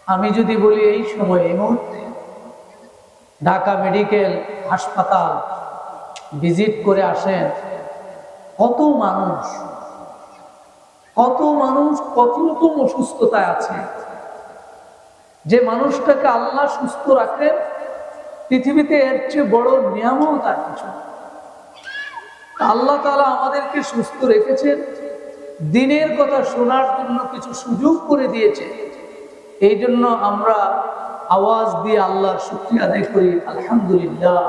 আমি যদি বলি এই সময় এই মুহূর্তে ঢাকা মেডিকেল হাসপাতাল ভিজিট করে আসেন, কত মানুষ কত রকম অসুস্থতায় আছে। যে মানুষটাকে আল্লাহ সুস্থ রাখেন, পৃথিবীতে এর চেয়ে বড় নিয়ামত আর কিছু। আল্লাহ তাআলা আমাদেরকে সুস্থ রেখেছেন, দিনের কথা শোনার জন্য কিছু সুযোগ করে দিয়েছে। এই জন্য আমরা আওয়াজ দিয়ে আল্লাহর শুকরিয়া আদায় করি, আলহামদুলিল্লাহ।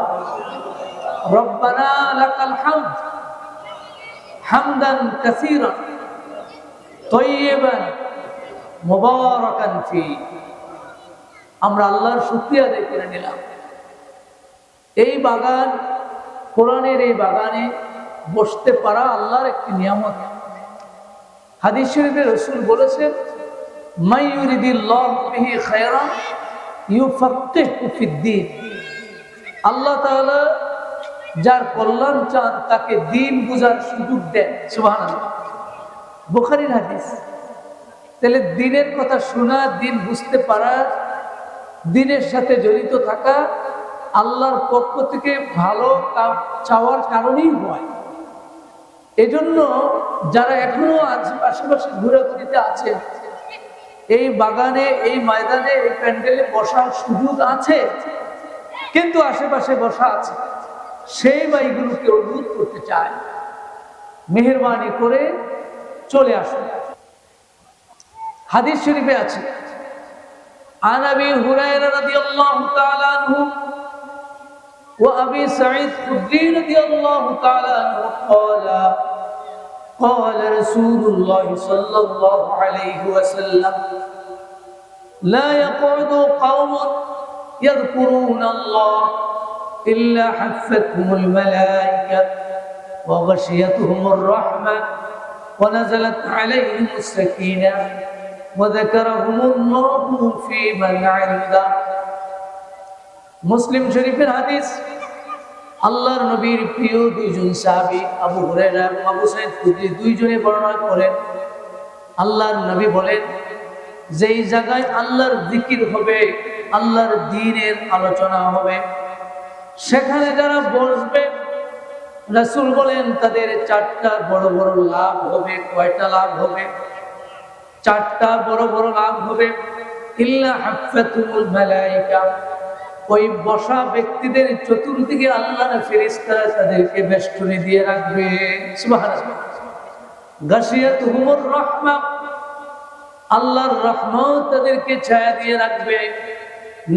রব্বানা লাকাল হামদ হামদান কাসীরান তাইয়িবান মুবারাকান ফি। আমরা আল্লাহর শুকরিয়া আদায় করে নিলাম। এই বাগান, কোরআনের এই বাগানে বসতে পারা আল্লাহর একটি নিয়ামত। হাদিস শরীফে রাসূল বলেছেন, মান ইউরিদিল্লাহু বিহি খায়রান ইউফাক্কিহু ফিদ্দীন। আল্লাহ তাআলা যার কল্যাণ চান তাকে দ্বীন বুঝার সুযোগ দেন। সুবহানাল্লাহ, বুখারীর হাদিস। তাহলে দ্বীনের কথা শোনা, দ্বীন বুঝতে পারা, দ্বীনের সাথে জড়িত থাকা আল্লাহর পক্ষ থেকে ভালো কাজ চাওয়ার কারণেই হয়। এজন্য যারা এখনো আশেপাশে ঘোরাঘুরিতে আছে, এই বাগানে, এই ময়দানে, এই প্যান্ডেলে বসার সুযোগ আছে, কিন্তু আশেপাশে বসা আছে, সেই ভাইগুলোকে অনুরোধ করতে চায়, মেহেরবানি করে চলে আসুন। হাদিস শরীফে আছে, আন আবি হুরায়রা রাদিয়াল্লাহু তাআলা আনহু ওয়া আবি সাঈদ খুদরি রাদিয়াল্লাহু তাআলা আনহু قال قال رسول الله صلى الله عليه وسلم لا يقعد قوم يذكرون الله إلا حفتهم الملائكة وغشيتهم الرحمة ونزلت عليهم السكينة وذكرهم الله في من عنده। মুসলিম শরীফের হাদিস। আল্লাহর নবীর প্রিয় দুইজন সাহাবী আবু হুরায়রা এবং আবু সাঈদ খুদরি দুইজনে বর্ণনা করেন, আল্লাহর নবী বলেন, যেই জায়গায় আল্লাহর জিকির হবে, আল্লাহর দ্বীনের আলোচনা হবে, সেখানে যারা বসবে, রাসূল বলেন তাদের চারটা বড় বড় লাভ হবে। কয়টা লাভ হবে? চারটা বড় বড় লাভ হবে। ইল্লা হাফাতুল মালায়েকা, ওই বসা ব্যক্তিদের চতুর্দিকে আল্লাহর ফেরেশতারা তাদেরকে বেষ্টনী দিয়ে রাখবে। সুবহানাল্লাহ। গাশিয়াতুহুমুর রাহমা, আল্লাহর রহমত তাদেরকে ছায়া দিয়ে রাখবে।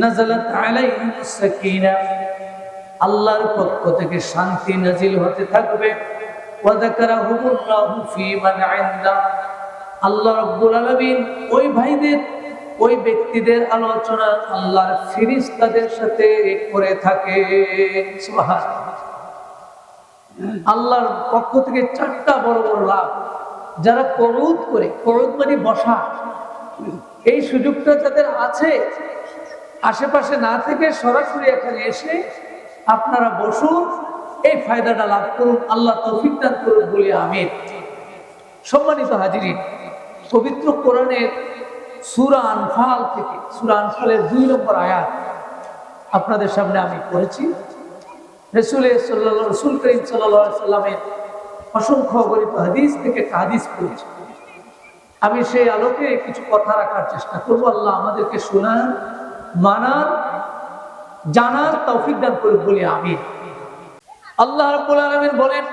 নাযালাত আলাইহিমুস সাকিনা, আল্লাহর পক্ষ থেকে শান্তি নাজিল হতে থাকবে। ওয়া যাকারাহুমুল্লাহু ফী মান ইনদা, আল্লাহ রাব্বুল আলামিন ওই ভাইদের, ওই ব্যক্তিদের আলোচনা আল্লাহর ফেরেশতাদের সাথে করে থাকে। সুবহানাল্লাহ। আল্লাহর পক্ষ থেকে চারটা বড় বড় লাভ। যারা কুনুত করে, কুনুত মানে বসা, এই সুযোগটা যাদের আছে, আশেপাশে না থেকে সরাসরি এখানে এসে আপনারা বসুন, এই ফায়দাটা লাভ করুন, আল্লাহ তৌফিক দান করুন বলি আমিন। সম্মানিত হাজিরিন, পবিত্র কোরআনের সূরা আনফাল থেকে, সূরা আনফালের 2 নম্বর আয়াত আপনাদের সামনে আমি পড়েছি। রাসূল করিম সাল্লাল্লাহু আলাইহি সাল্লামের অসংখ্য অগণিত হাদিস থেকে হাদিস পড়েছি। আমি সেই আলোকে কিছু কথা রাখার চেষ্টা করব। আল্লাহ আমাদেরকে শোনার, মানার, জানার তৌফিক দান করুন বলি আমিন। আল্লাহ রাব্বুল আলামিন বলেন,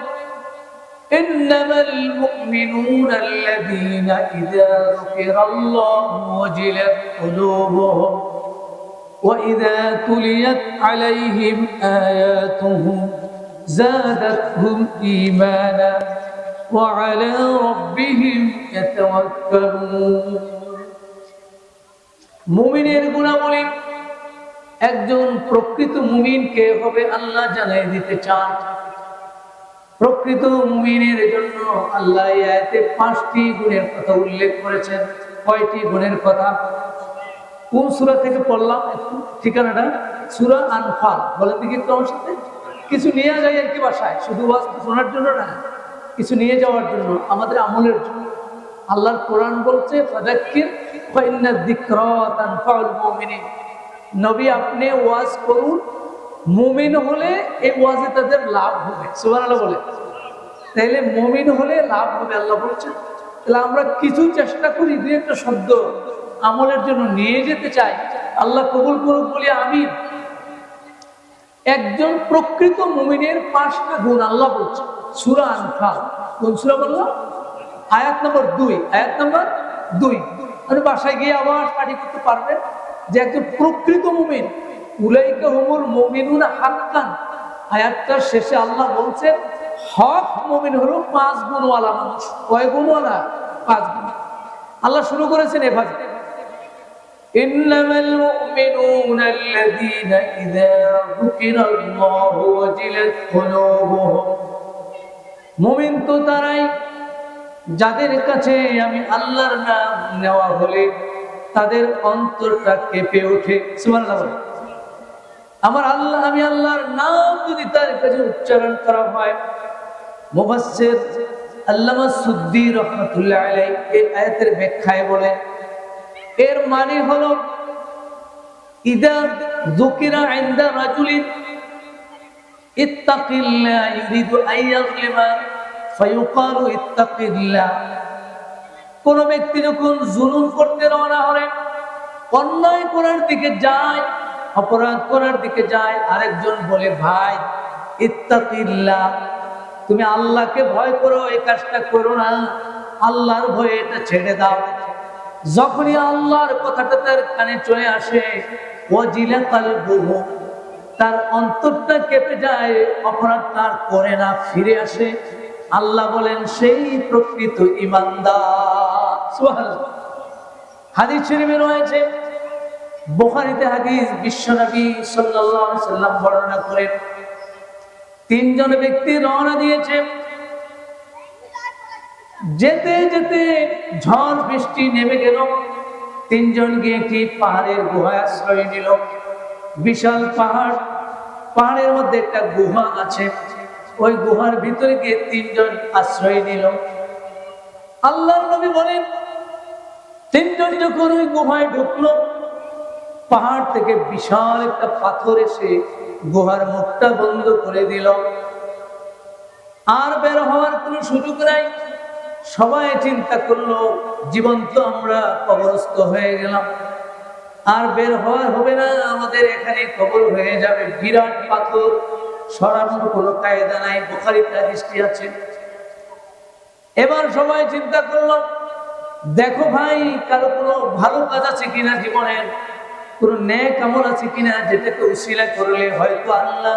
ইন্নামাল মুমিনুনা আল্লাযীনা ইযা যুকিরাল্লাহু ওয়াজিলাত কুলুবুহুম ওয়া ইযা তুলিয়াত আলাইহিম আয়াতুহু যাদাতহুম ঈমানা ওয়া আলা রাব্বিহিম ইয়াতাওয়াক্কালুন। মুমিনের গুণাবলী, একজন প্রকৃত মুমিন কে হবে আল্লাহ জানিয়ে দিতে চান। প্রকৃত মুমিনের জন্য আল্লাহ এই আয়াতে 5টি গুণের কথা উল্লেখ করেছেন। কয়টি গুণের কথা? কোন সূরা থেকে পড়লাম একটু ঠিকানাটা? সূরা আনফাল। বলেন দেখি একটু আমার সাথে। কিছু নিয়ে যাই আর কি বাসায়, শুধু ওয়াজ শোনার জন্য না, কিছু নিয়ে যাওয়ার জন্য, আমাদের আমলের জন্য। আল্লাহর কোরআন বলছে ফাযাক্কির ফাইন্না যিকরা তানফাউল মুমিনিন, নবী আপনি ওয়াজ করুন, মুমিন হলে এই ওয়াজে তাদের লাভ হবে। সুবহানাল্লাহ বলে, তাইলে মুমিন হলে লাভ হবে আল্লাহ বলছেন। তাহলে আমরা কিছু চেষ্টা করি, দুই একটা শব্দ আমলের জন্য নিয়ে যেতে চাই, আল্লাহ কবুল করুক বলি আমিন। একজন প্রকৃত মুমিনের 5টা গুণ আল্লাহ বলছে সূরা আনফাল। কোন সূরা বললাম? আয়াত নম্বর 2, আয়াত নম্বর 2। মানে বাসায় গিয়ে আবার স্টাডি করতে পারবেন যে একজন প্রকৃত মুমিন, উলাইকা হুমুল মুমিনুনা হাক্কান। আয়াতটার শেষে আল্লাহ বলছেন হক মুমিন হলো 5 গুণওয়ালা মানুষ। কয় গুণওয়ালা? 5 গুণ। আল্লাহ শুরু করেছেন এভাবে, ইন্নামাল মুমিনুনা আল্লাযীনা ইযা যুকিরাল্লাহু ওয়াজিলাত কুলুবুহুম। মুমিন তো তারাই যাদের কাছে আমি আল্লাহর নাম নেওয়া হলে তাদের অন্তরটা কেঁপে ওঠে। সুবহানাল্লাহ। আমার আল্লাহ, আমি আল্লাহর নাম যদি তার কাছে উচ্চারণ করা হয়, মুফাসসির আল্লামা সুদ্দী রাহমাতুল্লাহ আলাইহি এই আয়াতের ব্যাখ্যায় বলেন এর মানে হলো ইদা যুকিরা ইনদা রাজুলিন ইত্তাকিল্লাহ ইউরিদু আইয়াযলিমা ফায়ুকালু ইত্তাকিল্লাহ। কোন ব্যক্তি যখন জুলুম করতে রওনা হয়, অন্যায় করার দিকে যায়, অপরাধ করার দিকে যায়, আরেকজন বলে ভাই ইত্তাকিল্লাহ, তুমি আল্লাহকে ভয় করো, এই কাজটা করো না, আল্লাহর ভয়ে এটা ছেড়ে দাও। যখনই আল্লাহর কথাটা তার কানে চলে আসে, ওয়াজিলা কালবুহু, তার অন্তরটা কেঁপে যায়, অপরাধ তার করে না, ফিরে আসে। আল্লাহ বলেন সেই প্রকৃত ঈমানদার। সুবহানাল্লাহ। হাদিস শরীফে রয়েছে, বুখারীতে হাদিস, বিশ্বনবী সাল্লাল্লাহু আলাইহি সাল্লাম বর্ণনা করেন 3 জন ব্যক্তি রওনা দিয়েছে, যেতে যেতে ঝড় বৃষ্টি নেমে গেল। 3 জন গিয়ে একটি পাহাড়ের গুহায় আশ্রয় নিল। বিশাল পাহাড়, পাহাড়ের মধ্যে একটা গুহা আছে, ওই গুহার ভিতরে গিয়ে 3 জন আশ্রয় নিল। আল্লাহর নবী বলেন 3 জন যখন ওই গুহায় ঢুকলো, পাহাড় থেকে বিশাল একটা পাথর এসে গুহার মুখটা বন্ধ করে দিল। আর বের হওয়ার কোনো সুযোগ নাই। সবাই চিন্তা করলো জীবন্ত আমরা কবরস্থ হয়ে গেলাম, আর বের হওয়া হবে না, আমাদের এখানে কবর হয়ে যাবে। বিরাট পাথর, সরানোর কোনো কায়দা নাই। বুখারীতে হাদিসটি আছে। এবার সবাই চিন্তা করলো দেখো ভাই, কারো কোনো ভালো কাজ আছে কিনা, জীবনের কোনো নেক আমল আছে কিনা, যেটাকে উসিলা করলে হয়তো আল্লাহ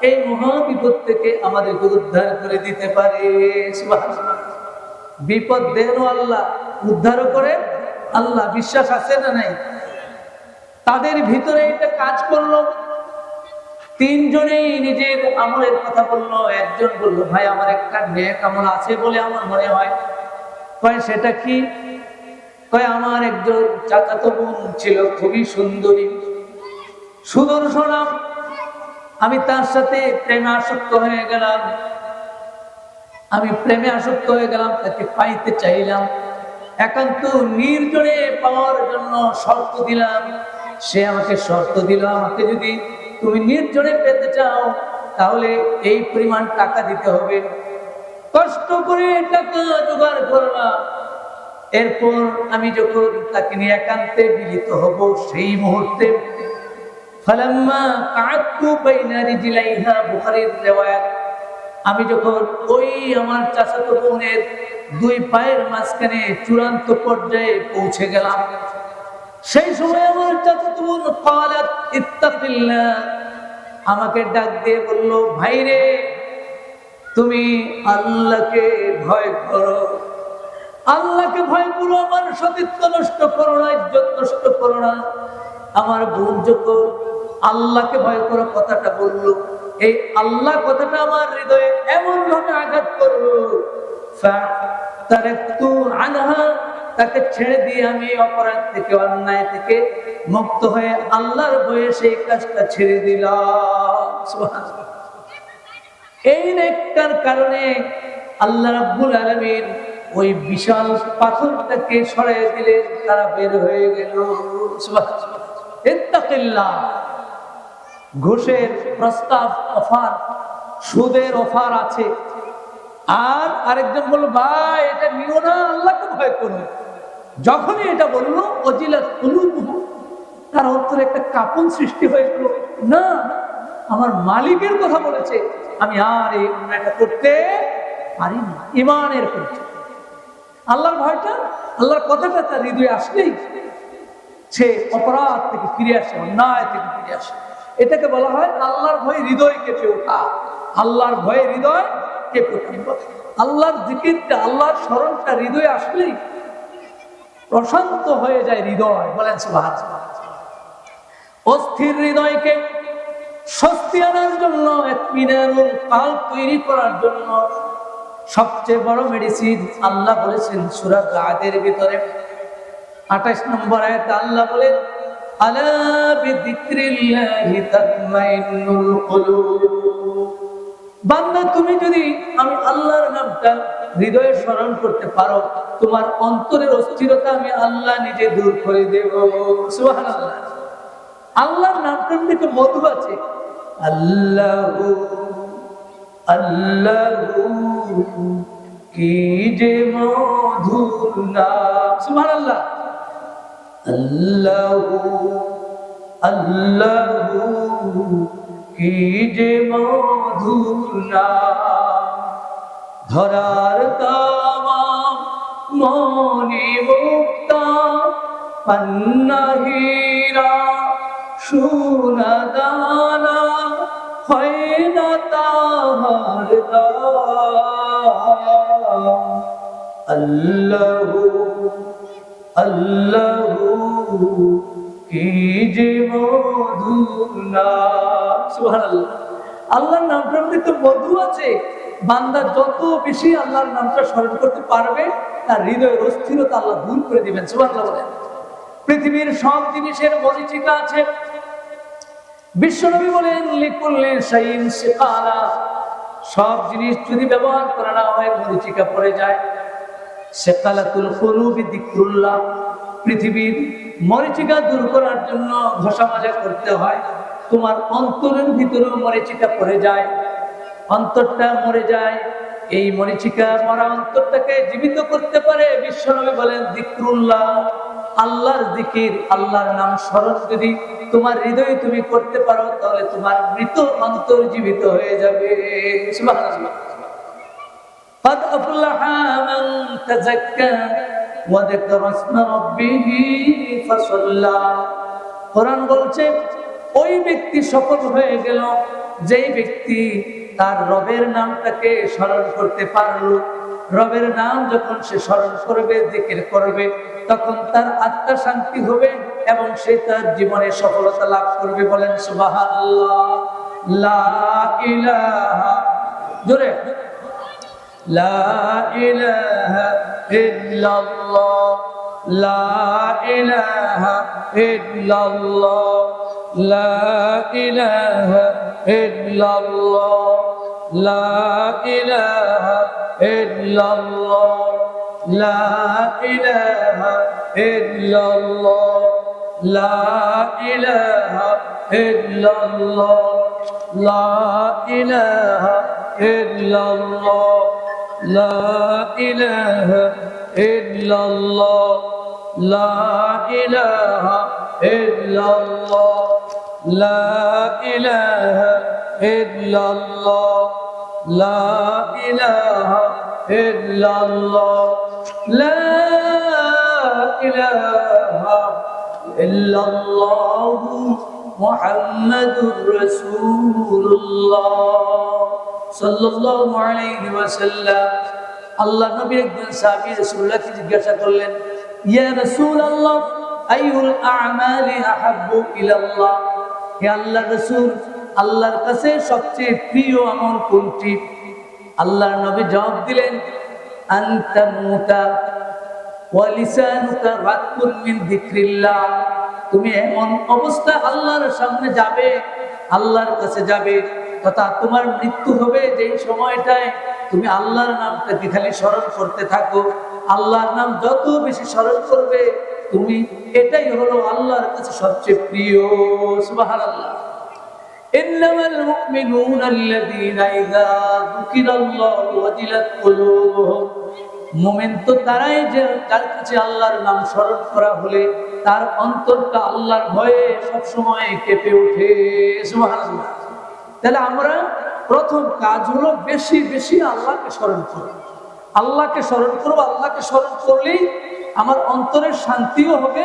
এই মহা বিপদ থেকে আমাদেরকে উদ্ধার করে দিতে পারে। সুবহানাল্লাহ। বিপদ দেন আল্লাহ, উদ্ধারও করে আল্লাহ। বিশ্বাস আছে না নাই? তাদের ভিতরে এটা কাজ করলো। 3 জনেই নিজের আমলের কথা বললো। একজন বললো ভাই আমার একটা নেক আমল আছে বলে আমার মনে হয়। কয় সেটা কি? কয় আমার একজন চাচাতো বোন ছিল, খুবই সুন্দরী, সুদর্শনা, আমি তার সাথে প্রেমে আসক্ত হয়ে গেলাম। আমি প্রেমে আসক্ত হয়ে গেলাম, তাকে পাইতে চাইলাম, একান্ত নির্জনে পাওয়ার জন্য শর্ত দিলাম। সে আমাকে শর্ত দিল, আমাকে যদি তুমি নির্জনে পেতে চাও তাহলে এই পরিমাণ টাকা দিতে হবে। কষ্ট করে টাকা জোগাড় করলাম। এরপর আমি যখন তাকে নিয়ে একান্তে মিলিত হব, সেই মুহূর্তে ফালাম্মা কাআতু বাইনা রিজলাইহা, বুখারীর রিওয়ায়াত, আমি যখন ওই আমার চাচাতো বোনের 2 পায়ের মাঝখানে চূড়ান্ত পর্যায়ে পৌঁছে গেলাম, সেই সময় আমার চাচাতো বোন ক্বালাত ইত্তাকিল্লাহ, আমাকে ডাক দিয়ে বলল ভাই রে, তুমি আল্লাহকে ভয় করো, আল্লাহকে ভয় করো, আমার সতীত্ব নষ্ট করো না, ইজ্জত নষ্ট করো না। আমার বোন যখন আল্লাহকে ভয় করো কথাটা বলল, এই আল্লাহ কথাটা আমার হৃদয়ে এমন ভাবে আঘাত করলো, ফাতারাকতু আনহা, তাকে ছেড়ে দিয়ে আমি অপরাধ থেকে, অন্যায় থেকে মুক্ত হয়ে আল্লাহর ভয়ে সেই কাজটা ছেড়ে দিলাম। সুবহানাল্লাহ। এই নেকটার কারণে আল্লাহ রাব্বুল আলামিন ওই বিশাল পাথরটাকে সরিয়ে দিলে তারা বের হয়ে গেল। ইত্তাকিল্লাহ, ঘুষের প্রস্তাব, অফার, সুদের অফার আছে। আর আরেকজন বলল, ভাই এটা নিও না, আল্লাহকে ভয় করো। যখনই এটা বললো, ওজিলাত কুলুবুহুম, তার অন্তরে একটা কাঁপন সৃষ্টি হয়ে গেল। না, আমার মালিকের কথা বলেছে, আমি আর এই অন্যায়টা করতে পারি না। ঈমানের পরিচয় আল্লাহর ভয়টা, আল্লাহর কথাটা তার হৃদয়ে আসলেই সে অপরাধ থেকে ফিরে আসে, অন্যায় থেকে ফিরে আসে। এটাকে বলা হয় আল্লাহর ভয়ে হৃদয় কেঁপে ওঠা। আল্লাহর ভয়ে হৃদয় কেঁপে ওঠা। আল্লাহর জিকিরটা, আল্লাহর স্মরণটা হৃদয়ে আসলেই প্রশান্ত হয়ে যায় হৃদয়। বলেন সুবহানাল্লাহ। অস্থির হৃদয়কে স্বস্তি আনার জন্য, ইত্মিনানুল কালব তৈরি করার জন্য সবচেয়ে বড় মেডিসিন আল্লাহ বলেছেন সূরা রাদের ভিতরে 28 নম্বর আয়াতে আল্লাহ বলেন, আলা বিযিকরিল্লাহি তাতমাইন্নুল কুলুব। বান্দা, তুমি যদি আমি আল্লাহর নামটা হৃদয়ে স্মরণ করতে পারো, তোমার অন্তরের অস্থিরতা আমি আল্লাহ নিজে দূর করে দেব। সুবহানাল্লাহ। আল্লাহর নামটার মধ্যে মধু আছে। আল্লাহু আল্লাহু কি যে মধুর নাম। সুবহানাল্লাহ। আল্লাহু আল্লাহু কি যে মধুর নাম। ধরার তামাম মনি মুক্তা পান্না হীরা সোনা দানা হয় না তাহার দাম। আল্লাহু আল্লাহু কি যে মধুর নাম। সুবহানাল্লাহ। আল্লাহর নামটার মধ্যে তো মধু আছে। বান্দা যত বেশি আল্লাহর নামটা স্মরণ করতে পারবে, তার হৃদয়ের অস্থিরতা আল্লাহ দূর করে দিবেন। সুবহানাল্লাহ বলেন। পৃথিবীর সব জিনিসের মরিচিকা আছে। বিশ্বনবী বলেন, লিকুল্লি শাইইন সিকালা, সব জিনিস যদি ব্যবহার করা না হয় মরিচিকা পড়ে যায়। সিকালাতুল কুলুবি যিকরুল্লাহ, পৃথিবীর মরিচিকা দূর করার জন্য ঘষা মাজা করতে হয়। তোমার অন্তরের ভিতরেও মরিচিকা পড়ে যায়, অন্তরটা মরে যায়। এই মরিচিকা মরা অন্তরটাকে জীবিত করতে পারে বিশ্বনবী বলেন যিকরুল্লাহ, আল্লাহর জিকির, আল্লাহর নাম স্মরণ যদি তোমার হৃদয়ে তুমি করতে পারো, তাহলে তোমার মৃত অন্তর জীবিত হয়ে যাবে। সুবহানাল্লাহ। قد أفلح من تزكى وذكر اسم ربه فصلى। কোরআন বলছে, ওই ব্যক্তি সফল হয়ে গেল যেই ব্যক্তি তার রবের নামটাকে স্মরণ করতে পারলো। রবের নাম যখন সে স্মরণ করবে, জিকির করবে, তখন তার আত্মা শান্তি হবে এবং সে তার জীবনে সফলতা লাভ করবে। বলেন সুবহানাল্লাহ। লা ইলাহা, জোরে, লা ইলাহা ইল্লাল্লাহ, লা ইলাহা ইল্লাল্লাহ, লা ইলাহা ইল্লাল্লাহ, লা ইলাহা ইল্লাল্লাহ, লা ইলাহা ইল্লাল্লাহ, লা ইলাহা ইল্লাল্লাহ, লা ইলাহা ইল্লাল্লাহ, লা ইলাহা ইল্লাল্লাহ, লা ইলাহা ইল্লাল্লাহ, লা ইলাহা ইল্লাল্লাহ, লা ইলাহা ইল্লাল্লাহ, লা ইলাহা ইল্লাল্লাহ মুহাম্মাদুর রাসূলুল্লাহ সাল্লাল্লাহু আলাইহি ওয়াসাল্লাম। আল্লাহ নবী একজন সাহাবী রাসূলুল্লাহকে জিজ্ঞাসা করলেন, ইয়া রাসূলুল্লাহ আইয়ুল আ'মালি আহাব্বু ইলাল্লাহ। হে আল্লাহর রাসূল, আল্লাহর কাছে সবচেয়ে প্রিয় আমল কোনটি? আল্লাহর নবী জবাব দিলেন, আনতা মুতা ওয়া লিসানুকা রাকুন মিন যিকরিল্লাহ। তুমি এমন অবস্থা আল্লাহর সামনে যাবে, আল্লাহর কাছে যাবে, তথা তোমার মৃত্যু হবে যেই সময়টায় তুমি আল্লাহর নামটাকে খালি স্মরণ করতে থাকো। আল্লাহর নাম যত বেশি স্মরণ করবে তুমি, এটাই হলো আল্লাহর কাছে সবচেয়ে প্রিয়। সুবহানাল্লাহ। ইন্নামাল মুমিনুনা আল্লাযীনা ইযা যুকিরাল্লাহু ওয়াজিলাত কুলুবুহুম। মুমিন তো তারাই যে যার কাছে আল্লাহর নাম স্মরণ করা হলে তার অন্তরটা আল্লাহর ভয়ে সব সময় কেঁপে ওঠে। সুবহানাল্লাহ। তাহলে আমরা প্রথম কাজ হলো বেশি বেশি আল্লাহকে স্মরণ করব। আল্লাহকে স্মরণ করব। আল্লাহকে স্মরণ করলেই আমার অন্তরের শান্তিও হবে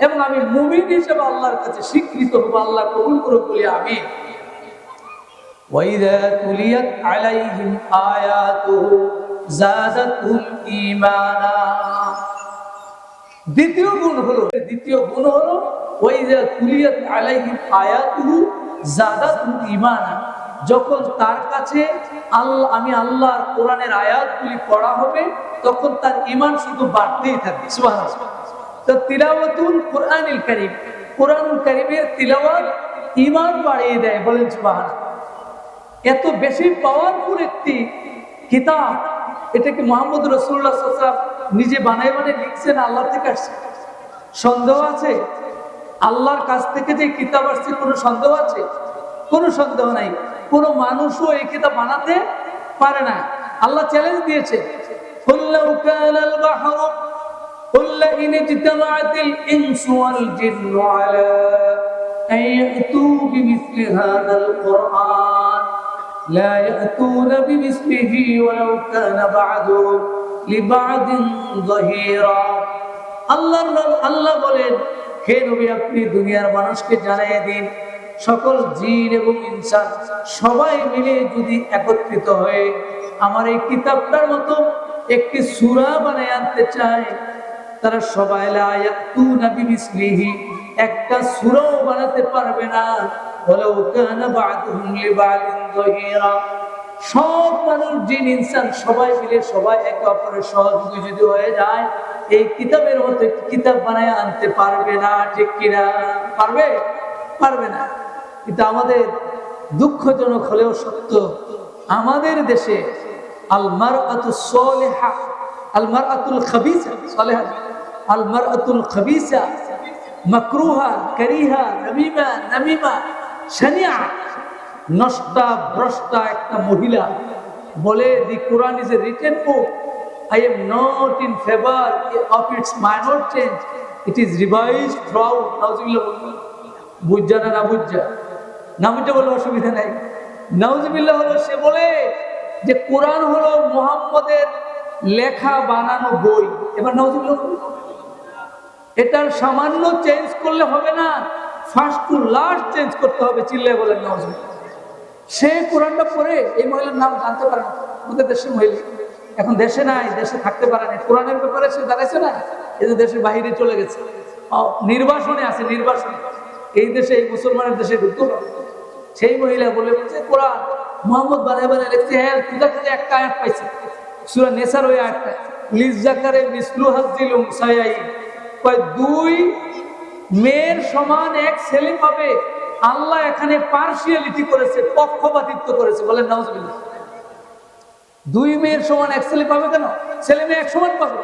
এবং আমি মুমিন হিসেবে আল্লাহর কাছে স্বীকৃত হব। আল্লাহ কবুল করে বলি আমিন। ওয়াইদা তুলিয়াত আলাইহিম আয়াতুহু যাদাতুহুম ঈমানা। দ্বিতীয় গুণ হলো ওয়াইদা তুলিয়াত আলাইহিম আয়াতুহু যাদাতুহুম ঈমানা। যখন তার কাছে আমি আল্লাহর কোরআনের আয়াতগুলি পড়া হবে তখন তার ঈমান শুধু বাড়তেই থাকবে। সুবহানাল্লাহ। তো তিলাওয়াতুল কুরআনিল কারীম, কুরআনুল কারীমের তিলাওয়াত ঈমান বাড়িয়ে দেয়। বলেন সুবহানাল্লাহ। এত বেশি পাওয়ারফুল একটি কিতাব, এটাকে মুহাম্মদ রাসূলুল্লাহ সাল্লাল্লাহু আলাইহি ওয়াসাল্লাম নিজে বানায় লিখছেন, আল্লাহ থেকে আসছে? সন্দেহ আছে? আল্লাহর কাছ থেকে যে কিতাব আসছে কোনো সন্দেহ আছে? কোনো সন্দেহ নাই। কোনো মানুষও এই কিতাব বানাতে পারে না। আল্লাহ চ্যালেঞ্জ দিয়েছে, কুল্লাউ কানাল বাহরু কুল্লা ইন ইজতামাআতিল ইনসু ওয়াল জিন্নু আলা আন ইয়াতু বিমিসলি হাযাল কুরআন লা ইয়াতুনা বিমিসলিহি ওয়ালাউ কানা বা'দুহুম লিবা'দিন যাহিরা। আল্লাহ বলেন, হে নবী আপনি দুনিয়ার মানুষকে জানিয়ে দিন, সকল জিন এবং ইনসান সবাই মিলে যদি একত্রিত হয়ে আমার এই কিতাবটার মতো একটি সূরা বানায় আনতে চায়, তারা সবাই লা ইয়াতুনা বিমিসলিহি, একটা সূরাও বানাতে পারবে না। ওয়ালাউ কানা বা'দুহুম লিবা'দিন যাহিরা। সব মানুষ জিন ইনসান সবাই মিলে সবাই একে অপরের সহযোগী যদি হয়ে যায়, এই কিতাবের মতো একটি কিতাব বানায় আনতে পারবে না। ঠিক কিনা? পারবে না। কিন্তু আমাদের দুঃখজনক হলেও সত্য, আমাদের দেশে আল মারআতুস সালিহা, আল মারআতুল খাবিসা, সালিহা, আল মারআতুল খাবিসা, মাকরুহা, কারিহা, নামিমা, শানিয়া, নষ্টা ভ্রষ্টা একটা মহিলা বলে, the Quran is a written book, I am not in favor of its minor change, it is revised throughout. নাউজুবিল্লাহ। বুঝা না বুঝা বলে অসুবিধা নাই। নাউজুবিল্লাহ হলো সে বলে যে কোরআন হলো মুহাম্মদের লেখা বানানো বই। এবার নাউজুবিল্লাহ, এটার সামান্য চেঞ্জ করলে হবে না, ফার্স্ট টু লাস্ট চেঞ্জ করতে হবে। চিল্লায় বলেন নাউজুবিল্লাহ। সে কোরআনটা পড়ে, এই মহিলার নাম জানতে পারে না, আমাদের দেশের মহিলা, এখন দেশে নাই, দেশে থাকতে পারে না, কোরআনের ব্যাপারে সে দাঁড়াইছে না, এই যে দেশের বাহিরে চলে গেছে, নির্বাসনে আছে, নির্বাসনে। এই দেশে, এই মুসলমানের দেশে ঢুকতে পারে। সেই মহিলা বলে বলছে কোরআন মুহাম্মদ বানায় লিখছে। হ্যাঁ, তুই কাছে একটা আয়াত পাইছে, সূরা নেসার ওই আয়াতটা, লিজাকারে মিসলু হাজ্জিল উনসায়াইন, কয় দুই মেয়ের সমান এক ছেলে পাবে। আল্লাহ এখানে পার্সিয়ালিটি করেছে, পক্ষপাতিত্ব করেছে। বলেন নাউজুবিল্লাহ। দুই মেয়ের সমান এক ছেলে পাবে কেন? ছেলে মেয়ে এক সমান পাবে,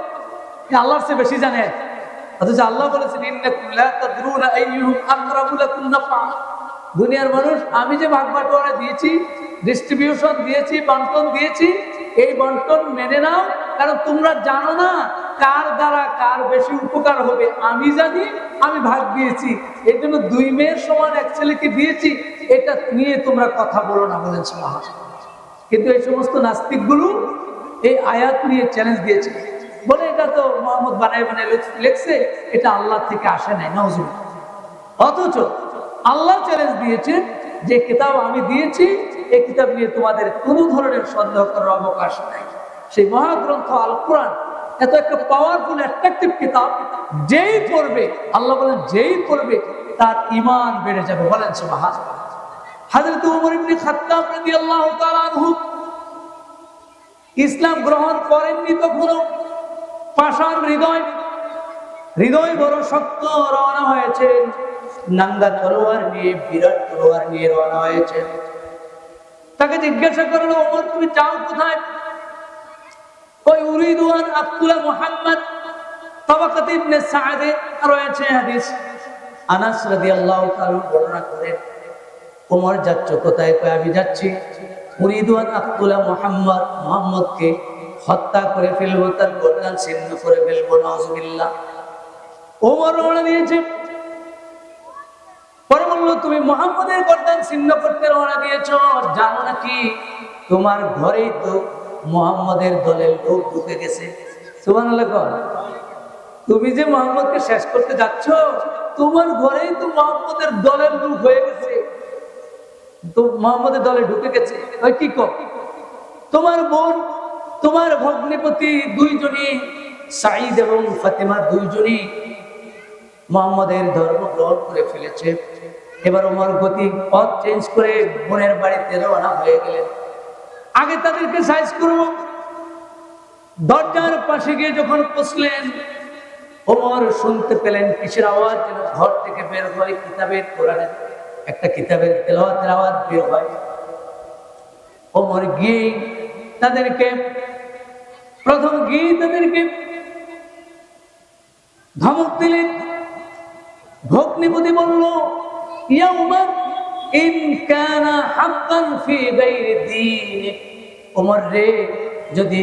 আল্লাহর চেয়ে বেশি জানে। অথচ আল্লাহ বলেছেন, ইন্নাকুম লা তাদরুনা আইয়ুহুম আকরাবু লাকুম নাফআ। দুনিয়ার মানুষ আমি যে ভাগ বাটোয়ারা দিয়েছি, ডিস্ট্রিবিউশন দিয়েছি, বন্টন দিয়েছি, এই বন্টন মেনে নাও, কারণ তোমরা জানো না কার দ্বারা কার বেশি উপকার হবে। আমি জানি, আমি ভাগ দিয়েছি, এই জন্য দুই মেয়ের সমান এক ছেলেকে দিয়েছি, এটা নিয়ে তোমরা কথা বলো না। বলেন সুবহানাল্লাহ। কিন্তু এই সমস্ত নাস্তিকগুলো এই আয়াত নিয়ে চ্যালেঞ্জ দিয়েছে, বলে এটা তো মুহাম্মদ বানায় লিখছে, এটা আল্লাহ থেকে আসে নাই। নাউজুবিল্লাহ। অথচ আল্লাহ চ্যালেঞ্জ দিয়েছে যে কিতাব আমি দিয়েছি, এই কিতাব নিয়ে তোমাদের কোনো ধরনের সন্দেহ করার অবকাশ নাই। সেই মহাগ্রন্থ আল কোরআন এত একটা পাওয়ারফুল অ্যাট্রাকটিভ কিতাব, যেই পড়বে, আল্লাহ বলেন যেই পড়বে তার ঈমান বেড়ে যাবে। বলেন সুবহানাল্লাহ। হযরত ওমর ইবনে খাত্তাব রাদিয়াল্লাহু তাআলা আনহু ইসলাম গ্রহণ করেননি তখনও, পাষাণ হৃদয় বড় শক্ত, রওনা হয়েছে নাঙ্গা তলোয়ার নিয়ে, বিরাট তলোয়ার নিয়ে রওনা হয়েছে। তাকে জিজ্ঞাসা করলো, ওমর তুমি যাও কোথায়? ওই উরিদু আন আক্তুলা মুহাম্মদ তাবাকাত ইবনে সাআদে রয়েছে হাদিস। আনাস রাদিয়াল্লাহু তাআলা বর্ণনা করেন, ওমর যাচ্ছ কোথায়? কয় আমি যাচ্ছি উরিদু আন আক্তুলা মুহাম্মদ, মুহাম্মদকে হত্যা করে ফেলবো, তার গর্দান ছিন্ন করে ফেলবো। নাউজুবিল্লাহ। ওমর রওনা দিয়েছে। পরে বললো, তুমি মুহাম্মদের গর্দান ছিন্ন করতে রওনা দিয়েছো, জানো নাকি তোমার ঘরেই তো মুহাম্মদের দলের লোক ঢুকে গেছে? সুবহানাল্লাহ। তুমি যে মুহাম্মদকে শেষ করতে যাচ্ছ, তোমার ঘরেই তো মুহাম্মদের দলের লোক হয়ে গেছে, তো মুহাম্মদের দলে ঢুকে গেছে। ওই কি কর, তোমার বোন, তোমার ভগ্নিপতি দুইজনই, সাঈদ এবং ফাতেমা দুইজনই মুহাম্মদের ধর্ম গ্রহণ করে ফেলেছে। এবার ওমর গতি পথ চেঞ্জ করে বোনের বাড়িতে রওনা হয়ে গেলেন। আগে তাদেরকে সাইজ করব। দরজার পাশে গিয়ে যখন পৌঁছলেন, ওমর শুনতে পেলেন কিসের আওয়াজ যেন ঘর থেকে বের হয়, কিতাবের, কোরআনের একটা কিতাবের তেলাওয়াতের আওয়াজ বের হয়। ওমর গিয়ে তাদেরকে ধমক দিলেন। ভগ্নিপতি বলল, ইয়া উমর, ইন কানা হাক্কান ফি গায়রি দীনিক। ওমর রে, যদি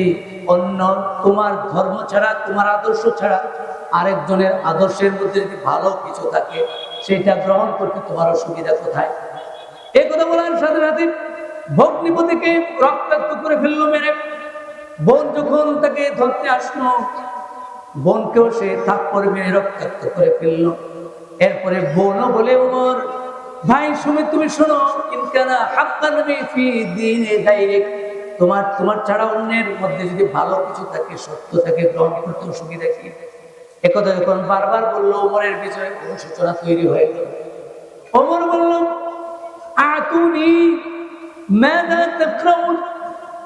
অন্য তোমার ধর্ম ছাড়া, তোমার আদর্শ ছাড়া আরেকজনের আদর্শের মধ্যে যদি ভালো কিছু থাকে, সেটা গ্রহণ করতে তোমার অসুবিধা কোথায়? এই কথা বলার সাথে সাথে ভগ্নিপতিকে রক্তাক্ত করে ফেললো মেরে। বোন যখন তাকে ধরতে আসলো, বোনকেও সে থাপ্পড় মেরে রক্তাক্ত করে ফেললো। এরপরে বোনও বলে, ওমর ভাই সুমি, তুমি শোনো, ইনকানা হাক্কান ফি দীনি গায়রিক, তোমার ছাড়া অন্যের মধ্যে যদি ভালো কিছু থাকে, সত্য থাকে, গ্রহণ করতে অসুবিধা কি? একথা যখন বারবার বললো, ওমরের বিষয়ে অনুশোচনা তৈরি হয়ে গেল। ওমর বলল, আতুনি মাযা তাকরাউন,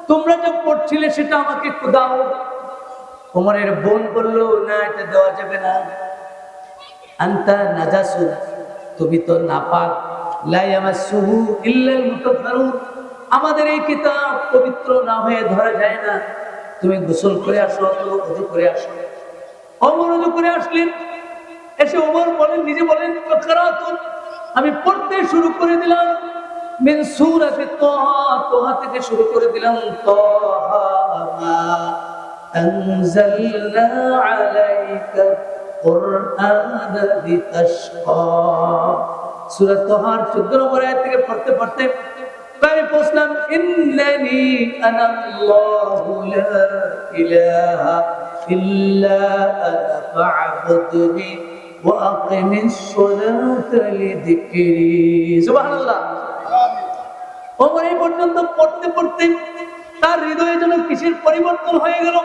তোমরা যা পড়ছিলে সেটা আমাকে একটু দাও। ওমরের বোন বলল, না, এটা দেওয়া যাবে না। আনতা নাজাসু, তুমি তো নাপাক। লা ইয়ামাসসুহু ইল্লাল মুতাহহারুন, আমাদের এই কিতাব পবিত্র না হয়ে ধরা যায় না। তুমি গোসল করে আসো, অথবা ওযু করে আসো। ওমর ওযু করে আসলেন। এসে ওমর বলেন, নিজে বলেন, ফাকরাতুন, আমি পড়তে শুরু করে দিলাম। মিন সূরাতি তাহা, তাহা থেকে শুরু করে দিলাম। তাহা মা আনজালনা আলাইকা কুরআন লিতাশকা, সূরা তাহার 14 নম্বর আয়াত থেকে পড়তে পড়তে আমি পৌঁছলাম, ইন্নানি আনাল্লাহু লা ইলাহা ইল্লা আনা ফা'বুদনি ওয়া আকিমিস সালাতা লিযিকরি। সুবহানাল্লাহ। ওমর এই পর্যন্ত পড়তে পড়তে তার হৃদয়ে যেন কিসের পরিবর্তন হয়ে গেল।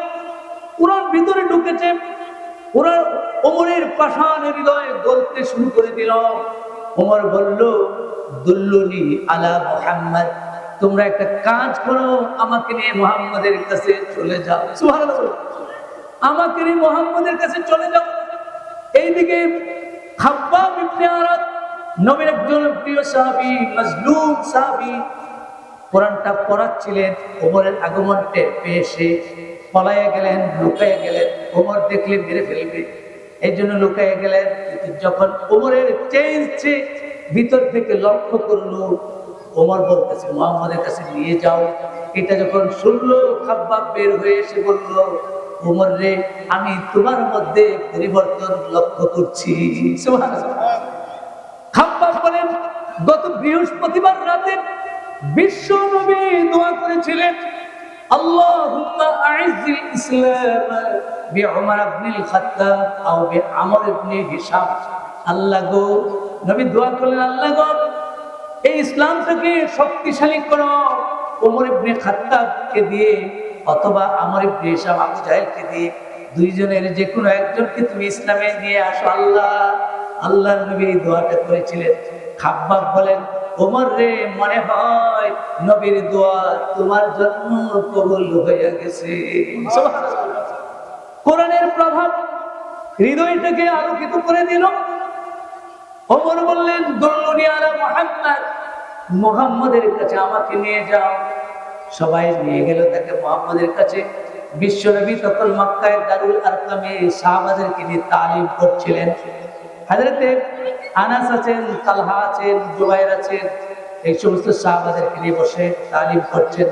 কুরআন ভিতরে ঢুকেছে, কুরআন ওমরের পাষাণ হৃদয়ে গলতে শুরু করে দিল। ওমর বলল, দুল্লুনি আলা মুহাম্মদ, তোমরা একটা কাজ করো, আমাকে নিয়ে মুহাম্মদের কাছে চলে যাও। সুবহানাল্লাহ। আমাকে নিয়ে মুহাম্মদের কাছে চলে যাও। এইদিকে খাব্বাব ইবনে আরাদ, নবীর একজন প্রিয় সাহাবী, মাজলুম সাহাবী, কোরআনটা পড়াচ্ছিলেন। ওমরের আগমন টের পেয়ে সে পলাইয়া গেলেন, লুকাইয়া গেলেন। ওমর দেখলে মেরে ফেলবে, এই জন্য লুকাইয়া গেলেন। যখন ওমরের চেঞ্জ ভিতর থেকে লক্ষ্য করলো, ওমর বলতেছে, মুহাম্মদের কাছে নিয়ে যাও। এটা যখন শুনলো, খাব্বাব বের হয়ে এসে বলল, ওমর রে, আমি তোমার মধ্যে পরিবর্তন লক্ষ্য করছি। খাব্বাব বলেন, গত বৃহস্পতিবার রাতে বিশ্ব নবী দোয়া করেছিলেন, আল্লাহুম্মা আইজ্জিল ইসলাম বিউমর ইবনুল খাত্তাব আও বিআমর ইবনে হিশাম। আল্লাহ গো, নবী দোয়া করলেন, আল্লাহ গো, এই ইসলামটাকে শক্তিশালী করো ওমর ইবনে খাত্তাবকে দিয়ে, অথবা আমর ইবনে হিশাম, আবু জাহেলকে দিয়ে, দুইজনের যে কোনো একজনকে তুমি ইসলামে নিয়ে আসো আল্লাহ। আল্লাহর নবী এই দোয়াটা করেছিলেন। খাব্বাব বলেন, ওমর রে, মনে হয় নবীর দোয়া তোমার জন্য কবুল হয়ে গেছে। কোরআনের প্রভাব হৃদয়টাকে আলোকিত করে দিল। ওমর বললেন, দুল্লুনি আলা মুহাম্মদ, মুহাম্মদের কাছে আমাকে নিয়ে যাও। সবাই নিয়ে গেল তাকে মুহাম্মদের কাছে। বিশ্বনবী তখন মক্কায় দারুল আরকামে সাহাবাদেরকে নিয়ে তালিম করছিলেন। হযরতে আনাস আছেন, তালহা আছেন, জুবাইর আছেন, এই সমস্ত সাহাবাদেরকে নিয়ে বসে তালিম করছেন।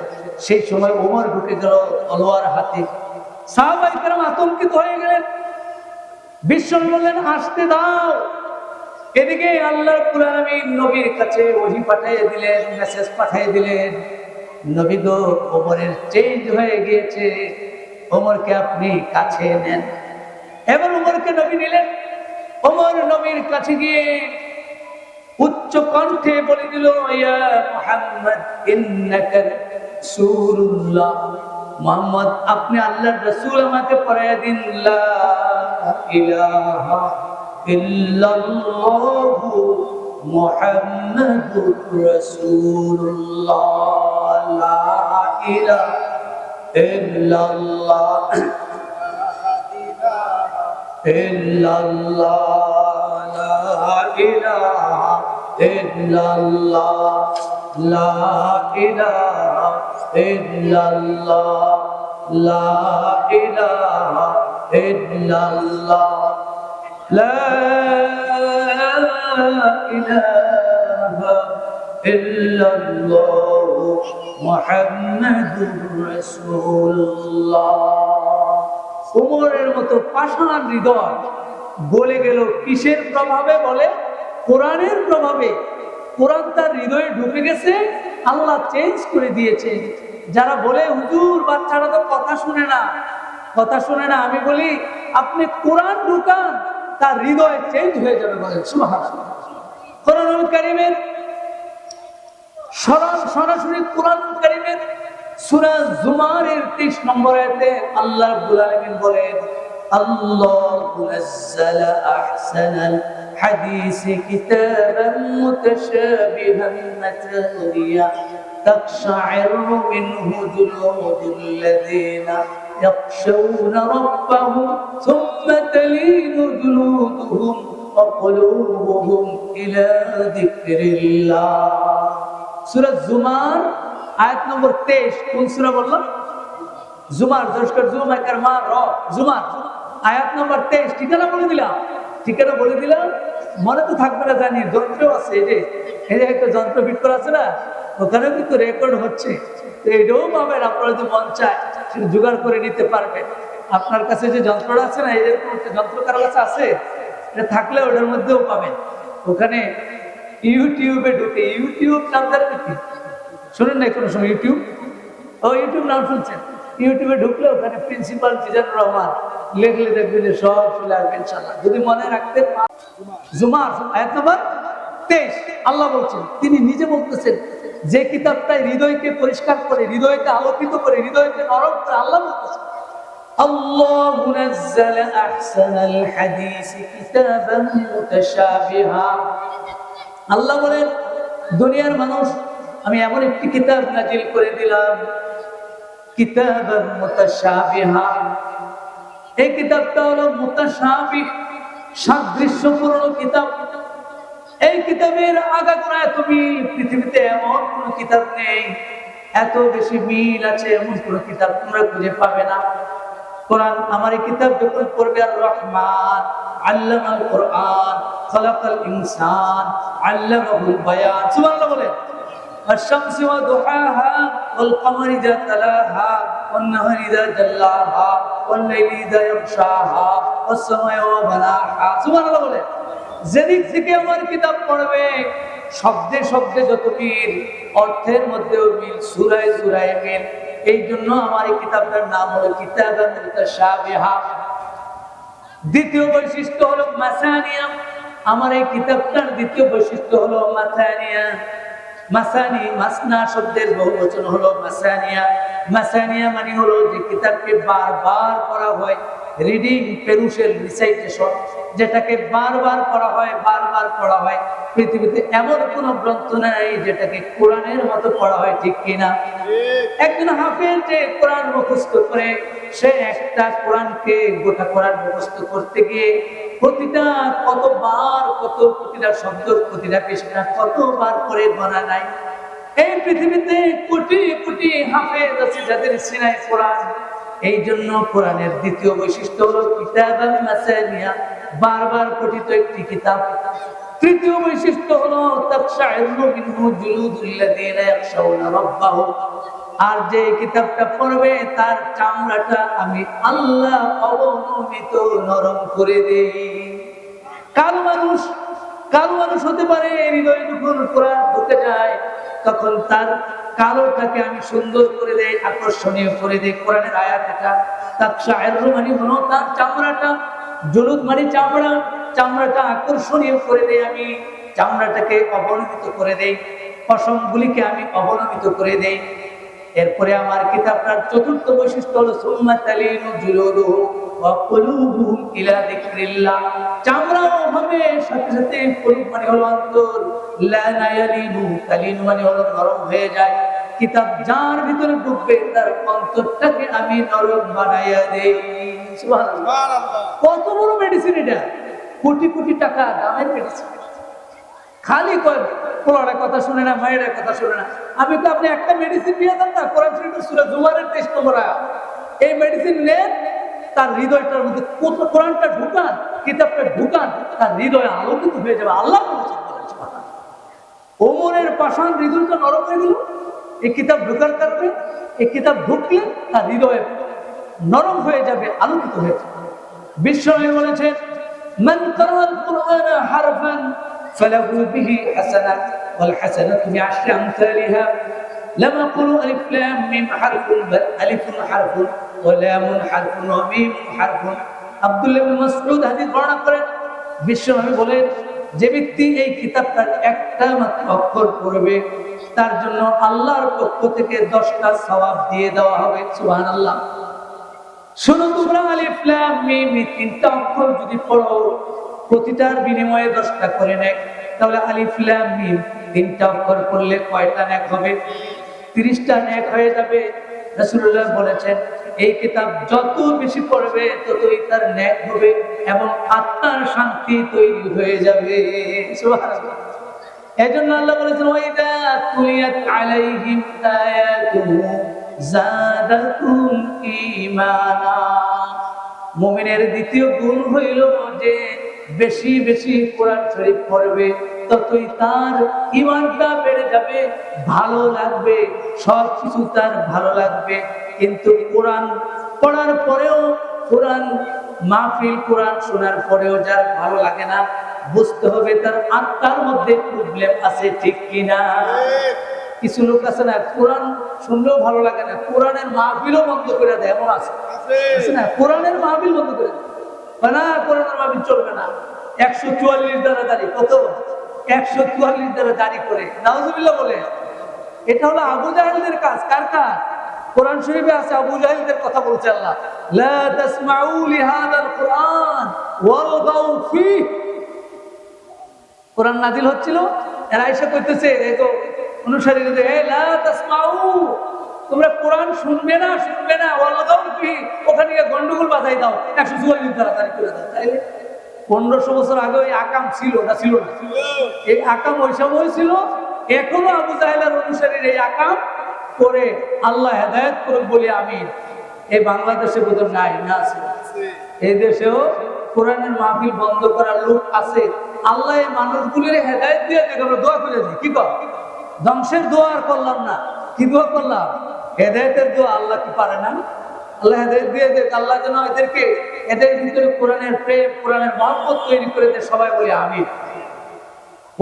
সেই সময় ওমর ঢুকে গেল তলোয়ার হাতে। সাহাবায়ে কেরাম আতঙ্কিত হয়ে গেলেন। বিশ্বনবী বললেন, আসতে দাও। এদিকে আল্লাহ রাব্বুল আলামিন নবীর কাছে ওহী পাঠিয়ে দিলেন, মেসেজ পাঠিয়ে দিলেন, নবী গো, ওমরের চেঞ্জ হয়ে গিয়েছে, ওমরকে আপনি কাছে নেন। এবার ওমরকে নবী নিলেন। ওমর নবীর কাছে গিয়ে উচ্চ কণ্ঠে বলে দিল, ইয়া মুহাম্মদ ইন্নাকা রাসূলুল্লাহ, মুহাম্মদ আপনি আল্লাহর রাসূল, আমাকে পড়ায়া দিন লা ইলাহা ইল্লাল্লাহু মুহাম্মাদুর রাসূলুল্লাহ, লা ইলাহা ইল্লাল্লাহ ইল্লাল্লাহ, লা ইলাহা ইল্লাল্লাহ, লা ইলাহা ইল্লাল্লাহ, লা ইলাহা ইল্লাল্লাহ, লা ইলাহা ইল্লাল্লাহ মুহাম্মাদুর রাসূলুল্লাহ। ওমরের মতো পাষাণ হৃদয় গলে গেল কিসের প্রভাবে? বলে কোরআনের প্রভাবে। কোরআন তার হৃদয়ে ঢুকে গেছে, আল্লাহ চেঞ্জ করে দিয়েছে। যারা বলে হুজুর বাচ্চারা তো কথা শুনে না, কথা শুনে না, আমি বলি আপনি কোরআন ঢুকান, তার হৃদয় চেঞ্জ হয়ে যাবে। বলেন সুবহানাল্লাহ। কোরআনুল কারীমের সরাসরি কোরআনুল কারীমের সূরা জুমারের 30 নম্বর আয়াতে আল্লাহ রাব্বুল আলামিন বলেন, আল্লাহু নাযালা আহসানাল হাদিসি কিতাবান মুতাশাবিহান মাতানিয়া তাকশা'iরু মিনহু জুলুদুল্লাযীনা ইয়াখশাউনা রাব্বাহুম সুম্মা তালিনু জুলুদুহুম ওয়া কুলুবুহুম ইলা যিকরিল্লাহ। সূরা জুমার আয়াত নম্বর 23। কোন সূরা বললাম? জুমার। জস্কর জুমাকার মা র জুমার আয়াত নম্বর 23। ঠিকানা বলে দিলাম, ঠিকানা বলে দিলাম, মনে তো থাকবে না জানি। যন্ত্র আছে, এই যে একটা যন্ত্র ফিট করা আছে না, ওখানে কিন্তু রেকর্ড হচ্ছে। তো এটাও পাবেন, আপনারা যদি মন চায় সেটা জোগাড় করে নিতে পারবেন। আপনার কাছে যে যন্ত্রটা আছে না, এরকম একটা যন্ত্র কারো কাছে আছে, এটা থাকলে ওটার মধ্যেও পাবেন। ওখানে ইউটিউবে ঢুকে, ইউটিউব নাম জানেন কি? শুনেন না কোনো সময় ইউটিউব? ও ইউটিউব নাম শুনছেন? ইউটিউবে ঢুকলে ওখানে প্রিন্সিপাল মিজানুর রহমান লেখলে দেখবেন যে সব চলে আসবে ইনশাআল্লাহ, যদি মনে রাখতে। জুমার আয়াত নম্বর 23 আল্লাহ বলছেন, তিনি নিজে বলতেছেন, যে কিতাবটা হৃদয়কে পরিষ্কার করে, হৃদয়কে আলোকিত করে, হৃদয়কে নরম করে, আল্লাহ বলতেছেন, আল্লাহু নাযালা আহসানাল হাদিসি কিতাবান মুতাশাবিহা। আল্লাহ বলেন, দুনিয়ার মানুষ, আমি এমন একটি কিতাব নাজিল করে দিলাম, কিতাবান মুতাশাবিহা। এই কিতাবটা হলো মুতাশাবিহ, সাদৃশ্যপূর্ণ কিতাব। এই কিতাবের আগাগোড়া এত মিল, পৃথিবীতে এমন কোন কিতাব নেই এত বেশি মিল আছে, এমন কোন কিতাব তোমরা খুঁজে পাবে না। কোরআন, আমার এই কিতাব যখন পড়বে, আর রহমান আল্লামাল কোরআন খালাকাল ইনসান আল্লামাহুল বায়ান। সুবহানাল্লাহ বলেন। والشمس وضحاها والقمر إذا تلاها والنهر إذا جلاها والليل إذا يغشاها والسماء وما بناها। সুবহানাল্লাহ বলেন। যেদিক থেকে আমার কিতাব পড়বে, শব্দে শব্দে যত মিল, অর্থের মধ্যেও মিল, সূরায় সূরায় মিল। এই জন্য আমার এই কিতাবটার নাম হলো কিতাবুন মুতাশাবিহা। দ্বিতীয় বৈশিষ্ট্য হলো মাসানিয়া। আমার এই কিতাবটার দ্বিতীয় বৈশিষ্ট্য হলো মাসানিয়া। মাসানি, মাসনা শব্দের বহুবচন হলো মাসানিয়া। মাসানিয়া মানে হলো যে কিতাবকে বারবার পড়া হয়, রিডিং পেরুসের রিসাইটেশন, যেটাকে বারবার পড়া হয়, বারবার পড়া হয়। পৃথিবীতে এমন কোন গ্রন্থ নাই যেটাকে কোরআনের মতো পড়া হয়, ঠিক কিনা? একজন হাফেজ যে কোরআন মুখস্থ করে, সে একটা কোরআনকে গোটা কোরআন মুখস্থ করতে গিয়ে প্রতিটা কতবার, প্রতিটা শব্দ, প্রতিটা পেশা কতবার করে বলা নাই। এই পৃথিবীতে কোটি কোটি হাফেজ আছে যাদের সিনায় কোরআন। এই জন্য কোরআনের দ্বিতীয় বৈশিষ্ট্য হলো কিতাবান মাসানিয়া, বারবার পঠিত একটি কিতাব। তৃতীয় বৈশিষ্ট্য হলো তাকশাইরু মিনহু জুলুদুল্লাযীনা ইয়াখশাউনা রাব্বাহুম, আর যে কিতাবটা পড়বে তার চামড়াটা আমি আল্লাহ অবনমিত নরম করে দেই। কালো মানুষ হতে পারে, হৃদয়ে যখন কোরআন ঢুকে যায় তখন তার কালোটাকে আমি সুন্দর করে দেই, আকর্ষণীয় করে দেই। কোরআনের আয়াত এটা। তাকশাইরু মানে হলো তার চামড়াটা, জুলুদ মানে চামড়াটা আকর্ষণীয় করে দেই আমি, চামড়াটাকে অবনমিত করে দেই, পশমগুলিকে আমি অবনমিত করে দেই। এরপরে আমার কিতাবটার চতুর্থ বৈশিষ্ট্য হলো সুম্মা তালিনু জুলুদুহু ওয়া কুলুবুহুম ইলা যিকরিল্লাহ, চামড়াও হবে সাথে সাথে কুলুব মানে হলো অন্তর, লা নায়ালিনু, তালিনু মানে হলো নরম হয়ে যায়। কিতাব যার ভিতরে ঢুকবে তার অন্তরটাকে আমি নরম বানাইয়া দেই। সুবহানাল্লাহ, কত বড় মেডিসিন এটা, কোটি কোটি টাকা দামের মেডিসিন। খালি পোলার কথা শুনে না, মায়ের কথা শুনে না। আমি তো আপনি একটা মেডিসিন দিয়ে দেন না, কোরআন শরীফের সূরা জুমারের 23 নম্বর আয়াত, এই মেডিসিন নেন, তার হৃদয়টার মধ্যে কোরআনটা ঢুকান, কিতাবটা ঢুকান, তার হৃদয় আলোকিত হয়ে যাবে। আল্লাহ বলেছেন। ওমরের পাষাণ হৃদয়টা নরম হয়ে গেল এই কিতাব ঢুকার কারণে। এই কিতাব ঢুকলে তার হৃদয় নরম হয়ে যাবে, আলোকিত হয়ে যাবে। বিশ্বনবী বলেছেন, মান কারাআল কুরআনা হারফান ফালাহু বিহি হাসানাহ ওয়াল হাসানাতু বিআশরি আমসালিহা লাম ইয়াকুলু আলিফ লাম মিম হারফুন বাল আলিফুন হারফুন ওয়া লামুন হারফুন ওয়া মিমুন হারফুন। আব্দুল্লাহ ইবনে মাসউদ হাদিস বর্ণনা করেন, বিশ্বনবী বলেন, যে ব্যক্তি এই কিতাবটার একটা মাত্র অক্ষর পড়বে তার জন্য আল্লাহর পক্ষ থেকে 10টা সওয়াব দিয়ে দেওয়া হবে। সুবহানাল্লাহ। শোনো তোমরা, আলিফ লাম মিম, এই 3টা অক্ষর যদি পড়ো প্রতিটার বিনিময়ে 10টা করে নেক, তাহলে আলিফ লাম মিম 3টা অক্ষর পড়লে কয়টা নেক হবে? 30টা নেক হয়ে যাবে। রাসূলুল্লাহ বলেছেন, এই কিতাব যত বেশি পড়বে ততই তার নেক হবে এবং আত্মার শান্তি তৈরি হয়ে যাবে। সুবহানাল্লাহ। এজন্য আল্লাহ বলেছেন, ওয়াইদা তুলিয়াত আলাইহিম আয়াতুহু যাদাতুম ঈমানা। মুমিনের দ্বিতীয় গুণ হইল যে বেশি বেশি কোরআন শরীফ পড়বে ততই তার ঈমানটা বেড়ে যাবে, ভালো লাগবে, সবকিছু তার ভালো লাগবে। কিন্তু কোরআন পড়ার পরেও, কোরআন মাহফিল, কোরআন শোনার পরেও যার ভালো লাগে না, বুঝতে হবে তার আত্মার মধ্যে প্রবলেম আছে, ঠিক কিনা? কিছু লোক আছে না, কোরআন শুনলেও ভালো লাগে না, কোরআনের মাহফিলও বন্ধ করে দেয়, এমন আছে না? কোরআনের মাহফিল বন্ধ করে দেয় না, কোরআনের মাহফিল চলবে না। 144 দ্বারা জারি, কত? 144 দ্বারা জারি করে, নাউজুবিল্লাহ বলে। এটা হলো আবু জাহেলদের কাজ। কার কাজ? কোরআন শরীফে আছে আবু জাহেলদের কথা বলছে আল্লাহ, লা তাসমাউ লিহাদাল কুরআন ওয়ালগাউ ফীহ। কোরআন নাজিল হচ্ছিল, এরা এসে কইতেছে, এই তো অনুসারীদের, লা তাসমাউ, তোমরা কোরআন শুনবে না, ওয়ালগাউ ফীহ, ওখানে গিয়ে গন্ডগোল বাজাই দাও, 144 দ্বারা জারি করে দাও। তাইলে 1500 বছর আগে ওই আকাম ছিল না? ছিল না? এই আকাম ওই সময় ছিল, এখনো আবু জাহেলের অনুসারীর এই আকাম করে আল্লাহ হেদায়েত করুক বলি আমিন। এই বাংলাদেশে বোধহয় নাই, না আছে? এই দেশেও কোরআনের মাহফিল বন্ধ করার লোক আছে। আল্লাহ এই মানুষগুলির হেদায়েত দিয়ে দেখ, আমরা দোয়া করে দিই। কি কর? ধ্বংসের দোয়া আর করলাম না, কি দোয়া করলাম? হেদায়েতের দোয়া। আল্লাহ কি পারে না? আল্লাহ হেদায়েত দিয়ে দেখ, আল্লাহ যেন এদেরকে, এদের ভিতরে কোরআনের প্রেম, কোরআনের মহব্বত তৈরি করে দেয়। সবাই বলি আমিন।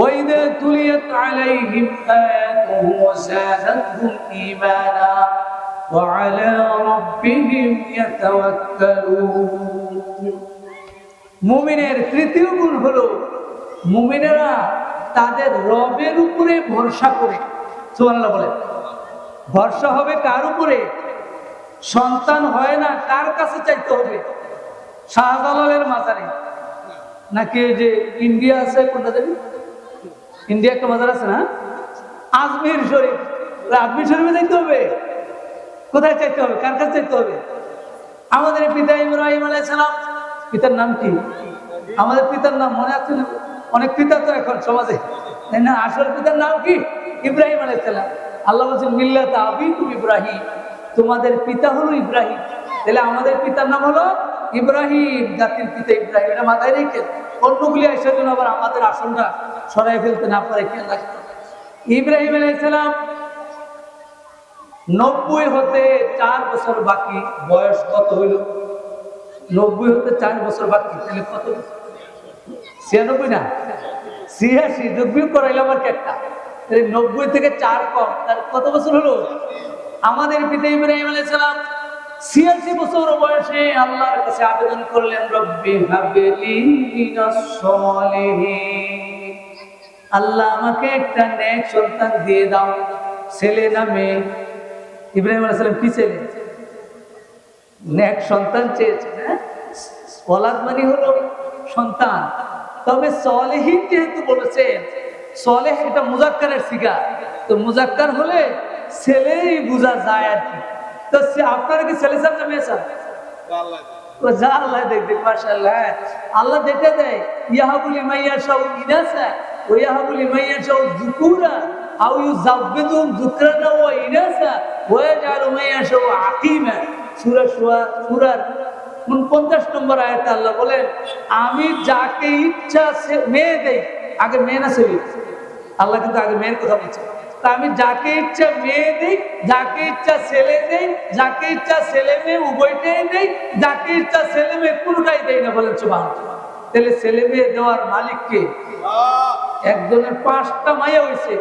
وَإِذَا تُلِيَتْ عَلَيْهِمْ آيَاتُهُ زَادَتْهُمْ إِيمَانًا وَعَلَى رَبِّهِمْ يَتَوَكَّلُونَ। মুমিনের তৃতীয় গুণ হলো, মুমিনেরা তাদের রবের উপরে ভরসা করে। সুবহানাল্লাহ বলে। ভরসা হবে কার উপরে? সন্তান হয় না, কার কাছে চাইতে হবে? শাহজালালের মাজারে, নাকি যে ইন্ডিয়া আছে, কোনটা জানি, ইন্ডিয়া একটা মাজার আছে না, আজমির শরীফ, আজমির শরীফে চাইতে হবে? কোথায় চাইতে হবে? কার কাছে চাইতে হবে? আমাদের পিতা ইব্রাহিম আলাইহিস সালাম, পিতার নাম কি? আমাদের পিতার নাম মনে আছে না? অনেক পিতা তো এখন সমাজে, তাই না? আসল পিতার নাম কি? ইব্রাহিম আলাইহিস সালাম। আল্লাহ বলেছেন, মিল্লাত আবিকুম ইব্রাহিম, তোমাদের পিতা হলো ইব্রাহিম। তাহলে আমাদের পিতার নাম হলো ইব্রাহিম, জাতির পিতা ইব্রাহিম, এটা মাথায় রেখে অন্যগুলি আসার জন্য আবার আমাদের আসনটা সরাই ফেলতে না পারে খেয়াল রাখতে। ইব্রাহিম আলাইহিস সালাম 90 হতে 4 বছর বাকি, বয়স কত হইল? 90 হতে 4 বছর বাকি, তাহলে কত? 96 না 86, যোগ করাইলাম আর একটা, 90 থেকে 4 কম, তার কত বছর হলো? আমাদের পিতা ইব্রাহিম আলাইহিস সালাম 86 বছর বয়সে আল্লাহর কাছে আবেদন করলেন, রব্বি হাবলি মিনাস সালিহিন, আল্লাহ আমাকে একটা নেক সন্তান দিয়ে দাও। ছেলে না মেয়ে? ইব্রাহিম আলাইহিস সালাম কি ছেলে? নেক সন্তান চেয়েছেন। ওলাদ মানে হলো সন্তান, তবে সলেহীন যেহেতু বলেছেন, সলেহ এটা মুজাক্কারের সিগা, তো মুজাক্কার হলে ছেলেই বোঝা যায় আর কি। তো আপনারা কি ছেলে চান না মেয়ে চান? যা আল্লাহ দেখবে, মাশাআল্লাহ। আল্লাহ যেটা দেয়, ইয়াহাবুল মাইয়াশাউ ইনাসা ওয়া ইয়াহাবুল মাইয়াশাউ যুকুরা আও ইউযাব্বিদুম যুকরান ওয়া ইনাসা ওয়া ইয়াজআলু মাইয়াশাউ আকীমা। সূরার 49 নম্বর আয়াতে আল্লাহ বলেন, আমি যাকে ইচ্ছা মেয়ে দেই। আগে মেয়ে না ছেলে? আল্লাহ কিন্তু আগে মেয়ের কথা বলছে। আমি যাকে ইচ্ছা মেয়ে দেই, যাকে ইচ্ছা ছেলে দেই, যাকে ইচ্ছা ছেলে মেয়ে উভয়টাই দেই, যাকে ইচ্ছা ছেলে মেয়ে কোনটাই দেই না, বলেন সুবহানাল্লাহ। তাহলে ছেলে মেয়ে দেওয়ার মালিক কে? একজনের 5টা মাইয়া হয়েছে,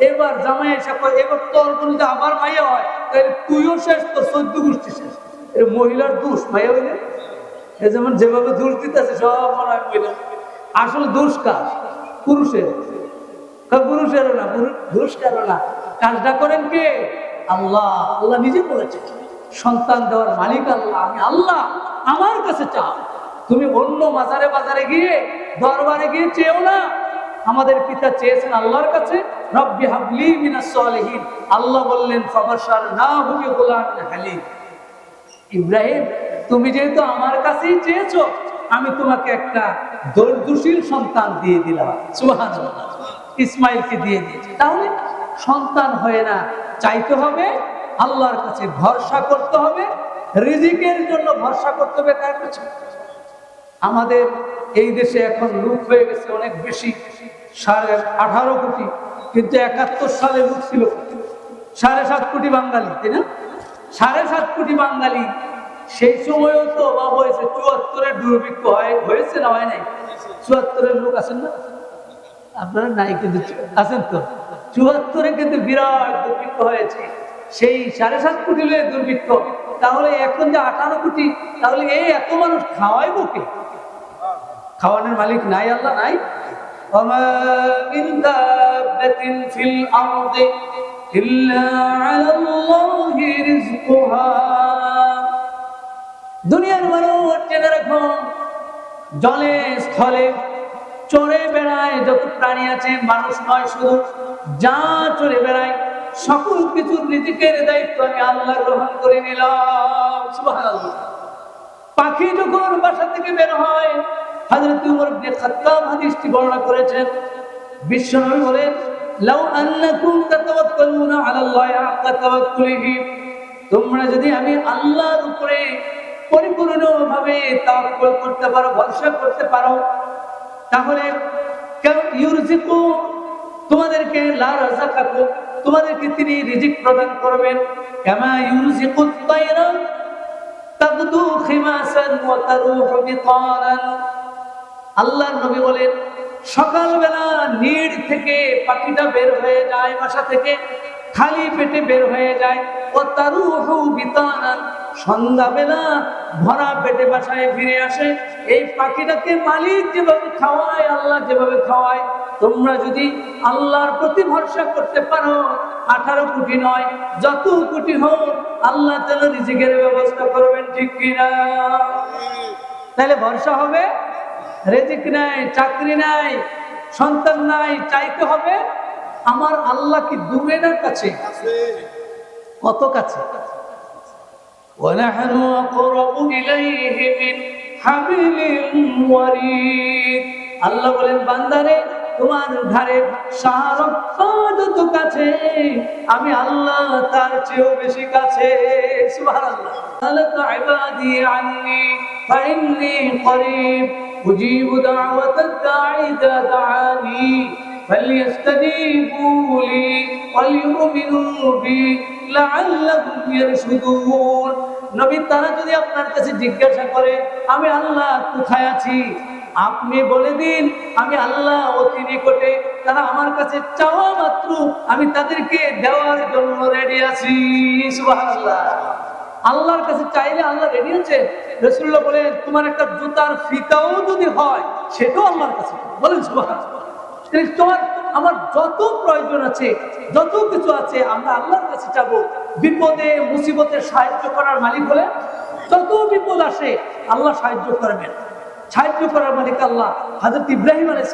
এবার জামাই এসে কয় এবার তোর যদি আবার মাইয়া হয় তাহলে তুইও শেষ, তোর 14 গোষ্ঠী শেষ। এর মহিলার দোষ, মাইয়া হইলে এ যেমন যেভাবে দোষ দিতেছে সব মনে হয় মহিলা, আসলে দোষ কার? পুরুষের। পুরুষেরও না, দোষ কারো না, কাজটা করেন কে? আল্লাহ। আল্লাহ নিজে বলেছে সন্তান দেওয়ার মালিক আল্লাহ। আমি আল্লাহ, আমার কাছে চাও, তুমি অন্য মাজারে বাজারে গিয়ে দরবারে গিয়ে চেয়েও না। আমাদের পিতা চেয়েছেন আল্লাহর কাছে, রব্বি হাবলি মিনাস সালিহিন। আল্লাহ বললেন ফাবাশশারনাহু বিগুলামিন হালিম। ইব্রাহিম, তুমি যেহেতু আমার কাছেই চেয়েছো, আমি তোমাকে একটা ধৈর্যশীল সন্তান দিয়ে দিলাম। সুবহানাল্লাহ। ইসমাইলকে দিয়ে দিয়েছে। তাহলে সন্তান হয় না, চাইতে হবে আল্লাহর কাছে, ভরসা করতে হবে, রিজিকের জন্য ভরসা করতে হবে কার কাছে? আমাদের এই দেশে এখন লোক হয়ে গেছে অনেক বেশি, 18.5 কোটি, কিন্তু 71 সালে লোক ছিল 7.5 কোটি বাঙালি, তাই না? 7.5 কোটি বাঙালি। সেই সময়ও তো অভাব হয়েছে, 74-এর দুর্ভিক্ষ হয়েছে না হয় নাই? 74-এর লোক আছেন না আপনারা? নাই, কিন্তু আছেন তো। 74-এ কিন্তু বিরাট দুর্ভিক্ষ হয়েছে, সেই 7.5 কোটি লোকের দুর্ভিক্ষ। তাহলে এখন যে 18 কোটি, তাহলে এই এত মানুষ খাওয়াইব কে? খাওয়ানোর মালিক নাই? আল্লাহ নাই? ওমা মিন দাব্বাতিন ফিল আরদি ইল্লা আলাল্লাহি রিজকুহা। দুনিয়ার মানুষ জেনে রাখো, জলে স্থলে চড়ে বেড়ায় যত প্রাণী আছে, মানুষ নয় শুধু, যা চড়ে বেড়ায় সকল কিছুর রিজিকের দায়িত্ব আমি আল্লাহ গ্রহণ করে নিলাম। সুবহানাল্লাহ। পাখি যখন বাসা থেকে বের হয়, হযরত উমর ইবনে খাত্তাব হাদিসটি বর্ণনা করেছেন, বিশ্বনবী বলেন, লাউ আন্নাকুম তাতাওয়াক্কালুনা আলাল্লাহি হাক্কা তাওয়াক্কুলিহি, তোমরা যদি আমি আল্লাহর উপরে পরিপূর্ণভাবে তাওয়াক্কুল করতে পারো, ভরসা করতে পারো, তাহলে ইউরজিকু, তোমাদেরকে লা রাযাকাকু, তোমাদেরকে তিনি রিজিক প্রদান করবেন, কামা ইউরজিকুত তায়রা তাগদু খিমাসান ওয়া তারুহু বিতানান। আল্লাহর নবী বলেন, সকালবেলা নিড় থেকে পাখিটা বের হয়ে যায়, বাসা থেকে খালি পেটে বের হয়ে যায়, ও তারুহু বিতানান, সন্ধ্যাবেলা ভরা পেটে বাসায় ফিরে আসে। এই পাখিটাকে মালিক যেভাবে খাওয়ায়, আল্লাহ যেভাবে খাওয়ায়, তোমরা যদি আল্লাহর প্রতি ভরসা করতে পারো, 18 কোটি নয়, যত কোটি হোক, আল্লাহ তাআলা রিজিকের ব্যবস্থা করবেন, ঠিক কিনা? তাহলে ভরসা হবে। রিজিক নাই, চাকরি নাই, সন্তান নাই, চাইতে হবে আমার আল্লাহ কি দূরে না কাছে? কত কাছে। وَنَحْنُ أَقْرَبُ إِلَيْهِ مِنْ حَبْلِ الْوَرِيدِ। আল্লাহ বলেন, বান্দারে তোমার ঘাড়ে শাহরক্ষ যত কাছে, আমি আল্লাহ তার চেয়েও বেশি কাছে। সুবহানাল্লাহ। আল্লাহ ইবাদি আন্নি ফাইন্নি করিব উজিবু দাওয়াতাদ দাঈ ইযা দাআনি ফালইস্তাজিবু লি ওয়ালিউমিনু বি লাআল্লাহুম ইয়ারশুদুন। নবী, তারা যদি আপনার কাছে জিজ্ঞাসা করে আমি আল্লাহ কোথায় আছি, আপনি বলে দিন আমি আল্লাহ অতি নিকটে, তারা আমার কাছে চাওয়া মাত্র আমি তাদেরকে দেওয়ার জন্য রেডি আছি। সুবহানাল্লাহ। আল্লাহর কাছে চাইলে আল্লাহ রেডি আছে। রাসূলুল্লাহ বলেন তোমার একটা জুতার ফিতাও যদি হয় সেটাও আল্লাহর কাছে বলেন। সুবহানাল্লাহ। তোমার আমার যত প্রয়োজন আছে, যত কিছু আছে, আমরা আল্লাহর কাছে যাবো। বিপদে মুসিবতে সাহায্য করার মালিক হলে যত বিপদ আসে আল্লাহ সাহায্য করবেন। সাহায্য করার মালিক আল্লাহ। হযরত ইব্রাহিম আলাইহিস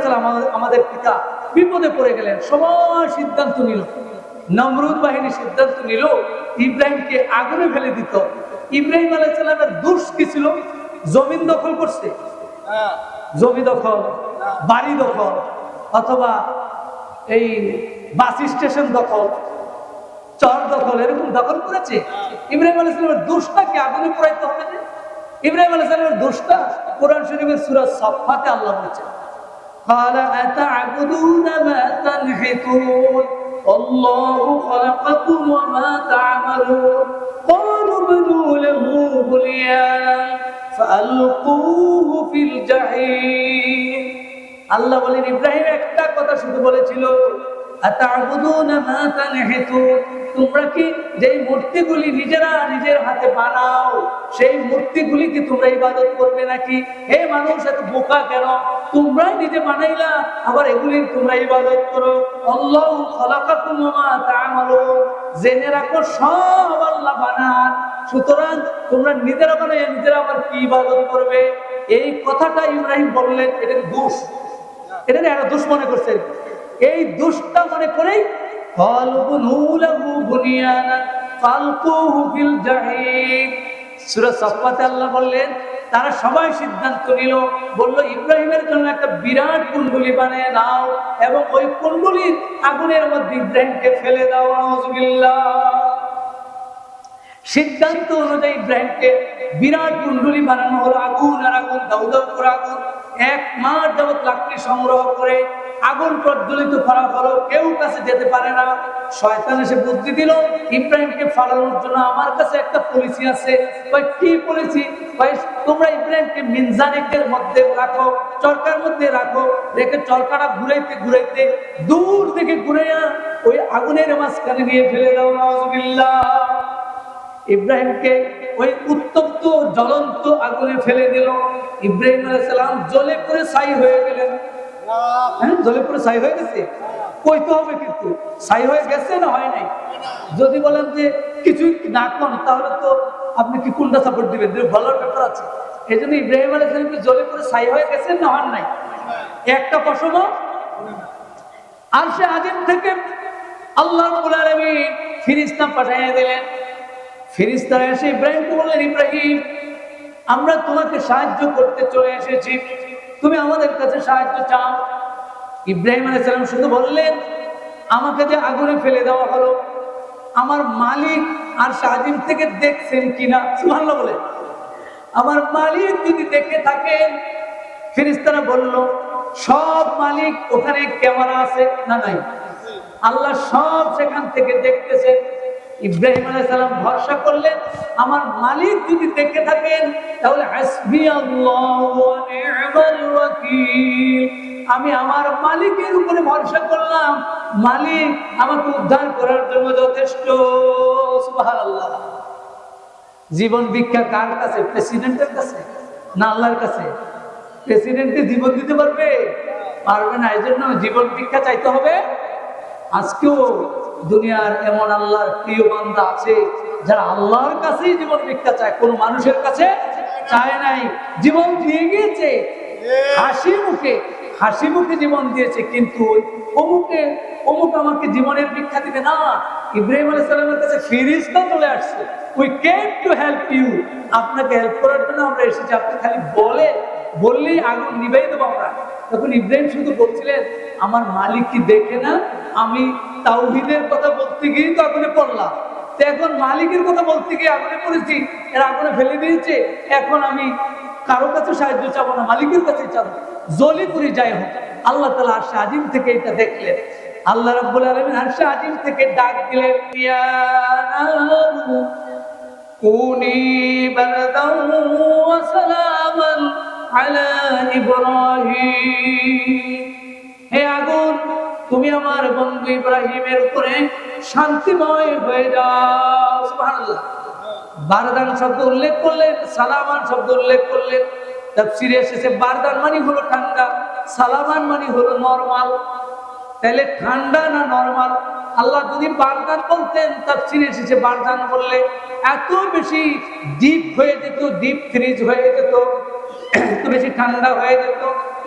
সালাম আমাদের পিতা বিপদে পড়ে গেলেন, সবাই সিদ্ধান্ত নিল, নমরুদ বাহিনী সিদ্ধান্ত নিল ইব্রাহিমকে আগুনে ফেলে দিত। ইব্রাহিম আলাইহিস সালামের দোষ কি ছিল? জমিন দখল করছে, জমি দখল, বাড়ি দখল, অথবা এই বাস স্টেশন দখল, চর দখল, এরকম দখল করেছে। ইব্রাহিম আলাইহিস সালামের দোষটা কি আগুনে পোড়াইতে হবে না? ইব্রাহিম আলাইহিস সালামের দোষটা কোরআন শরীফের সূরা সাফফাতে আল্লাহ বলেছেন, ক্বালা আতা'বুদুনা মা তানহিতুন আল্লাহু খালাকাকুম ওয়া মা তা'মালুন ক্বালু বনু লাহু বুনিয়ান ফাআলকুহু ফিল জাহিম। আল্লাহ বলেন ইব্রাহিম একটা কথা শুধু বলেছিল, আতা'বুদুনা মা তানহিতুন, তোমরা কি যেই মূর্তিগুলি নিজেরা নিজের হাতে বানাও সেই মূর্তিগুলি কি তোমরা ইবাদত করবে নাকি? হে মানুষ, এত বোকা কেন? তোমরাই নিজে বানাইলা, আবার এগুলির তোমরা ইবাদত করো। আল্লাহু খালাকাকুম ওয়া মা তা'মালুন, জেনে রাখো সব আল্লাহ বানান, সুতরাং তোমরা নিজেরা বানাইয়া নিজেরা আবার কি ইবাদত করবে? এই কথাটা ইব্রাহিম বললেন, এটা দোষ, এটা একটা দোষ মনে করছে। এই দোষটা মনে করেই সূরা সাফফাতে আল্লাহ বললেন তারা সবাই সিদ্ধান্ত নিল, বলল ইব্রাহিমের জন্য একটা বিরাট কুণ্ডলী বানিয়ে দাও এবং ওই কুণ্ডলীর আগুনের মধ্যে ইব্রাহিমকে ফেলে দাও। নাউযুবিল্লাহ। সিদ্ধান্ত অনুযায়ী ইব্রাহিমকে বিরাট কুণ্ডলী বানানো হলো, আগুন আর আগুন, দাউ দাউ করে আগুন। 1 মাস যাবত লাকড়ি সংগ্রহ করে আগুন প্রজ্বলিত করা হলো, কেউ কাছে যেতে পারে না। শয়তান এসে বুদ্ধি দিল ইব্রাহিমকে ফালানোর জন্য, আমার কাছে একটা পলিসি আছে। কি পলিসি? তোমরা ইব্রাহিমকে মিনজানিকের মধ্যে রাখো, চরকার মধ্যে রাখো, রেখে চরকাটা ঘুরাইতে ঘুরাইতে দূর থেকে ঘুরাইয়া ওই আগুনের মাঝখানে নিয়ে ফেলে দাও। নাউযুবিল্লাহ। ইব্রাহিমকে ওই উত্তপ্ত জ্বলন্ত আগুনে ফেলে দিল। ইব্রাহিম আলাইহিস সালাম জ্বলে পুড়ে ছাই হয়ে গেলেন। জ্বলে পুড়ে ছাই হয়ে গেছে, কইতে হবে কিন্তু ছাই হয়ে গেছে না হয় নাই। যদি বলেন যে কিছুই না কোন, তাহলে তো আপনি কি কোনটা সাপোর্ট দিবেন? ভালো ব্যাপার আছে। এই জন্য ইব্রাহিম আলাইহিস সালামকে জ্বলে পুড়ে ছাই হয়ে গেছে না হন নাই, একটা প্রশ্ন। আরশে আজিম থেকে আল্লাহ রাব্বুল আলামিন ফেরেশতা পাঠিয়ে দিলেন। ফেরেশতারা এসে ইব্রাহিমকে বললেন, ইব্রাহিম, আমরা তোমাকে সাহায্য করতে চলে এসেছি, তুমি আমাদের কাছে সাহায্য চাও। ইব্রাহিম আলাইহিস সালাম শুধু বললেন, আমাকে যে আগুনে ফেলে দেওয়া হলো, আমার মালিক আরশে আজিম থেকে দেখছেন কিনা? সুবহানাল্লাহ বলে, আমার মালিক যদি দেখে থাকেন। ফেরেশতারা বলল, সব মালিক ওখানে ক্যামেরা আছে না নাই? আল্লাহ সব সেখান থেকে দেখতেছেন। ইব্রাহিম আলাইহিস সালাম ভরসা করলেন, আমার মালিক যদি দেখে থাকেন তাহলে হাসবি আল্লাহু ওয়া নি'মাল ওয়াকিল, আমি আমার মালিকের উপরে ভরসা করলাম, মালিক আমাকে উদ্ধার করার জন্য যথেষ্ট। সুবহানাল্লাহ। জীবন ভিক্ষা কার কাছে? প্রেসিডেন্টের কাছে না আল্লাহর কাছে? প্রেসিডেন্টকে জীবন দিতে পারবে? পারবে না। এই জন্য জীবন ভিক্ষা চাইতে হবে। আজকেও দুনিয়ার এমন আল্লাহর প্রিয় বান্দা আছে যারা আল্লাহর কাছেই জীবন ভিক্ষা চায়, কোনো মানুষের কাছে চায় নাই। জীবন দিয়ে গিয়েছে, হাসি মুখে জীবন দিয়েছে, কিন্তু অমুক আমাকে জীবনের ভিক্ষা দিবে না। ইব্রাহিম আলাইহিস সালামের কাছে ফেরেশতা চলে আসছে, we came to help you, আপনাকে হেল্প করার জন্য আমরা এসেছি, আপনি খালি বললেই আগুন নিভাই দেবো আমরা। তখন ইব্রাহিম শুধু বলছিলেন আমার মালিক কি দেখে না, আমি তাওহীদের কথা বলতে গিয়ে তো আগুনে পড়লাম, তো এখন মালিকের কথা বলতে গিয়ে আগুনে পড়েছি, এরা আগুনে ফেলে দিয়েছে, এখন আমি কারো কাছে সাহায্য চাবো না, মালিকের কাছে চাবো, জলি পুরি যাই হোক। আল্লাহ তাআলা আরশে আজিম থেকে এটা দেখলেন। আল্লাহ রাব্বুল আলামিন আরশে আজিম থেকে ডাক দিলেন, ইয়া নারু কুনি বারদান ওয়া সালামান আলা ইব্রাহিম, হে আগুন তুমি আমার বন্ধু ইব্রাহিমের উপরে শান্তিময় হয়ে যাও। সুবহানাল্লাহ। বারদান শব্দ উল্লেখ করলেন, সালামান শব্দ উল্লেখ করলেন। তাফসীরে এসেছে বারদান মানে হলো ঠান্ডা, সালামান মানে হলো নরমাল। তাহলে ঠান্ডা না নরমাল? আল্লাহ যদি বারদান বলতেন, তাফসীরে এসেছে বারদান বললে এত বেশি ডিপ হয়ে যেত, ডিপ ফ্রিজ হয়ে যেত, এত বেশি ঠান্ডা হয়ে যেত,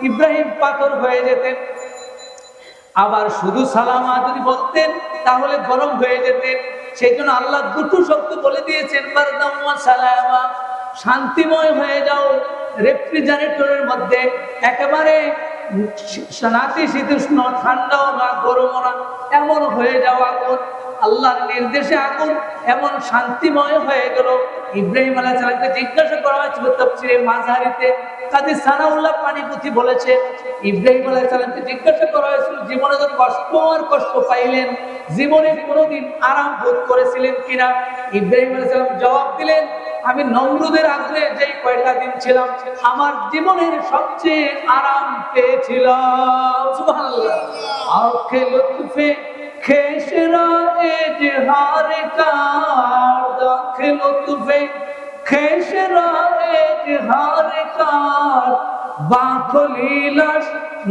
ইব্রাহিম পাথর হয়ে যেতেন। আবার শুধু সালামা যদি বলতেন তাহলে গরম হয়ে যেতেন। সেই জন্য আল্লাহ দুটো শব্দ বলে দিয়েছেন, বারদাম ওয়া সালামা, শান্তিময় হয়ে যাও। রেফ্রিজারেটরের মধ্যে একেবারে নাতিশীতোষ্ণ, ঠান্ডাও না গরমও না, এমন হয়ে যাও আগুন। আল্লাহর নির্দেশে আগুন এমন শান্তিময় হয়ে গেল। ইব্রাহিম আলাইহিস সালামকে জিজ্ঞাসা করা হয়েছিল তাফসীরে মাযহারিতে, কাজী সানাউল্লাহ পানিপুথি বলেছে, ইব্রাহিম আলাইহিস সালামকে জিজ্ঞাসা করা হয়েছিল জীবনে তো কষ্ট পাইলেন, জীবনে কোনোদিন আরাম বোধ করেছিলেন কিনা? ইব্রাহিম আলাইহিস সালাম জবাব দিলেন, আমি নমরুদের আগুনে যেই কয়টা দিন ছিলাম আমার জীবনের সবচেয়ে আরাম পেয়েছিলাম। সুবহানাল্লাহ। আঁখে লুৎফে খেশরা এজহার কার, আঁখে লুৎফে খেশরা এজহার কার, বাখলি লাশ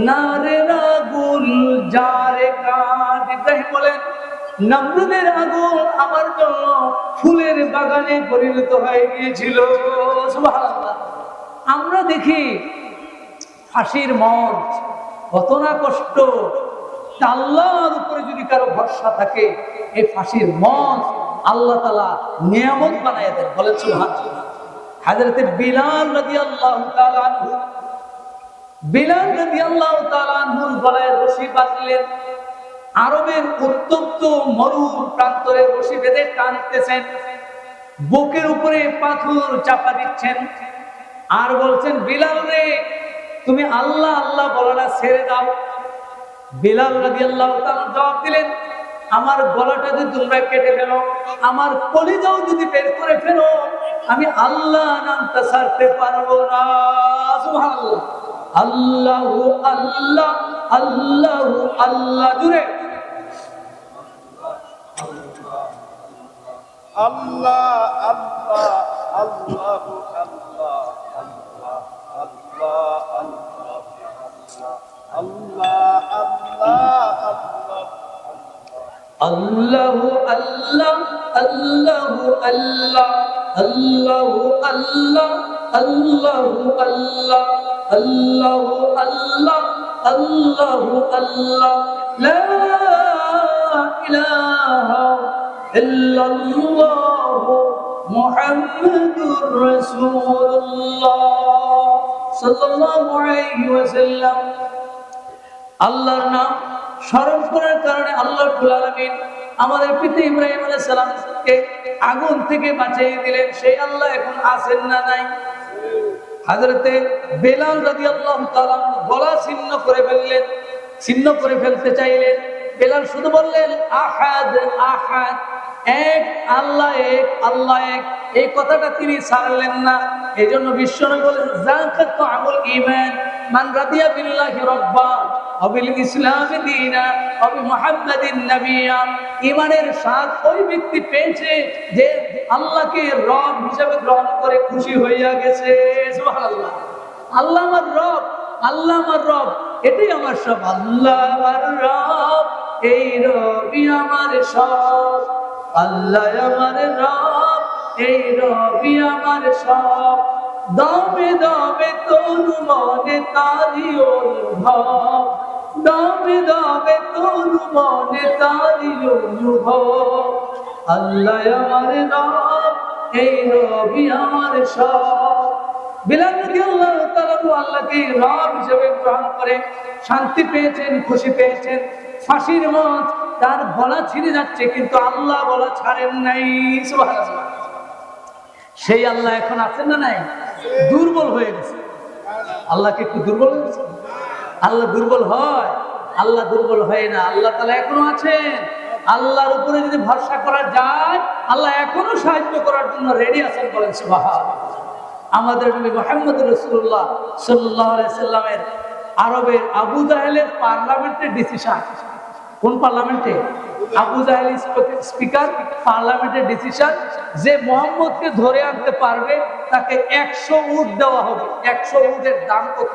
নারেরা গুল জারে কার। ইব্রাহিম বলেন নমরুদের আগুন আমার জন্য ফুলের বাগানে পরিণত হয়ে গিয়েছিল। সুবহানাল্লাহ। আমরা দেখি ফাঁসির মঞ্চ কত না কষ্ট, আল্লাহর উপরে যদি কারো ভরসা থাকে এই ফাঁসির মঞ্চ আল্লাহ তাআলা নিয়ামত বানায় দেন। বলেন সুবহানাল্লাহ। হযরতে বিলাল রাদিয়াল্লাহু তাআলা আনহু, বিলাল রাদিয়াল্লাহু তাআলা আনহুর গলায় রশি বাঁধলেন, আরবের উত্তপ্ত মরু প্রান্তরে রশি বেঁধে টানতেছেন, বুকের উপরে পাথর চাপা দিচ্ছেন, আর বলছেন বিলাল রে তুমি আল্লাহ আল্লাহ বলাটা ছেড়ে দাও। বিলাল রাদিয়াল্লাহু তাআলা জবাব দিলেন, আমার গলাটা যদি তোমরা কেটে ফেলো, আমার কলিজাও যদি বের করে ফেলো, আমি আল্লাহ নামটা ছাড়তে পারবো না। সুবহানাল্লাহ। আল্লাহু আল্লাহ, আল্লাহু আল্লাহ, জুড়ে আল্লাহ আল্লাহ আল্লাহু আল্লাহ আল্লাহ আল্লাহ আল্লাহ আল্লাহ আল্লাহু আল্লাহ, আল্লাহু আল্লাহ, আল্লাহু আল্লাহ, আল্লাহু আল্লাহ, আল্লাহু আল্লাহ, আল্লাহু আল্লাহ, লা ইলাহা ইল্লাল্লাহ মুহাম্মাদুর রাসূলুল্লাহ সাল্লাল্লাহু আলাইহি ওয়াসাল্লাম। আল্লাহর নাম স্মরণ করার কারণে আল্লাহ রাব্বুল আলামিন আমাদের পিতা ইব্রাহিম আলাইহিস সালামকে আগুন থেকে বাঁচিয়ে দিলেন। সেই আল্লাহ এখন আছেন না নাই? হযরতে বেলাল রাদিয়াল্লাহু তাআলা গলা ছিন্ন করে ফেললেন, ছিন্ন করে ফেলতে চাইলেন। বেলাল শুধু বললেন আহাদ আহাদ, এক আল্লাহ, এক আল্লাহ এক, এই কথাটা তিনি ছাড়লেন না। এজন্য বিশ্বনবী বলেন যাকাত তাআমুল ঈমান, মান রাদিয়া বিল্লাহি রাব্বা ওয়া বিল ইসলামি দীনা ওয়া বি মুহাম্মাদিন নাবিয়্যা। ঈমানের স্বাদ ওই ব্যক্তি পেয়েছে যে আল্লাহকে রব হিসেবে গ্রহণ করে খুশি হইয়া গেছে। সুবহানাল্লাহ। আল্লাহ আমার রব, আল্লাহ আমার রব, এটাই আমার সব। আল্লাহ আমার রব, এই রবই আমার সব। আল্লাহ আমার রব, এই রবি আমার সব। দমে দমে তনু মনে তারি অনুভব, দমে দমে তনু মনে তারি অনুভব। আল্লাহ আমার রব, এই রবি আমার সব। বিলাল রাদিয়াল্লাহু তাআলা আল্লাহকে রব হিসেবে গ্রহণ করে শান্তি পেয়েছেন, খুশি পেয়েছেন। ফাঁসির মঞ্চ, তার গলা ছিঁড়ে যাচ্ছে, কিন্তু আল্লাহ গলা ছাড়েন নাই। সুবহানাল্লাহ। সেই আল্লাহ এখন আছেন না নাই? দুর্বল হয়ে গেছে। আল্লাহকে একটু দুর্বল হয়ে গেছে? আল্লাহ দুর্বল হয়? আল্লাহ দুর্বল হয় না। আল্লাহ তাআলা এখনো আছেন। আল্লাহর উপরে যদি ভরসা করা যায়, আল্লাহ এখনো সাহায্য করার জন্য রেডি আছেন, বলেন সুবহানাল্লাহ। আমাদের নবী মুহাম্মদ রাসূলুল্লাহ সাল্লাল্লাহু আলাইহি সাল্লামের আরবের আবু জাহেলের পার্লামেন্টের ডিসিশন, কোন পার্লামেন্টে? আবু জাহেল স্পিকার, পার্লামেন্টের ডিসিশন যে মুহাম্মদকে ধরে আনতে পারবে তাকে 100 উট দেওয়া হবে। 100 উটের দাম কত?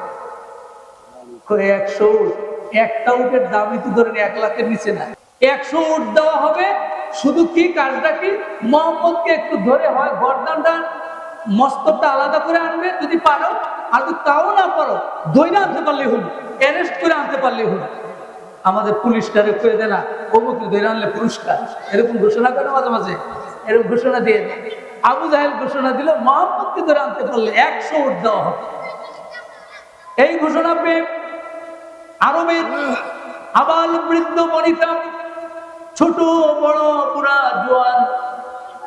100 উট, একটা উটের দামই তো ধরেন 1 লাখের নিচে না। 100 উট দেওয়া হবে। শুধু কি কাজটা কি? মুহাম্মদকে একটু ধরে হয় গর্দানটা মস্তকটা আলাদা করে আনবে যদি পারো, আর যদি তাও না পারো ধরে আনতে পারলে হলো, অ্যারেস্ট করে আনতে পারলে হলো। আমাদের পুলিশটারে করে দেয় না, অমুকে ধরে আনলে পুরস্কার, এরকম ঘোষণা করে মাঝে মাঝে, এরকম ঘোষণা দিয়ে দেয়। আবু জাহেল ঘোষণা দিল মুহাম্মদকে ধরে আনতে পারলে 100 উট দেওয়া হবে। এই ঘোষণা পেয়ে আরবের আবাল বৃদ্ধ বনিতা, ছোট বড় বুড়া জোয়ান,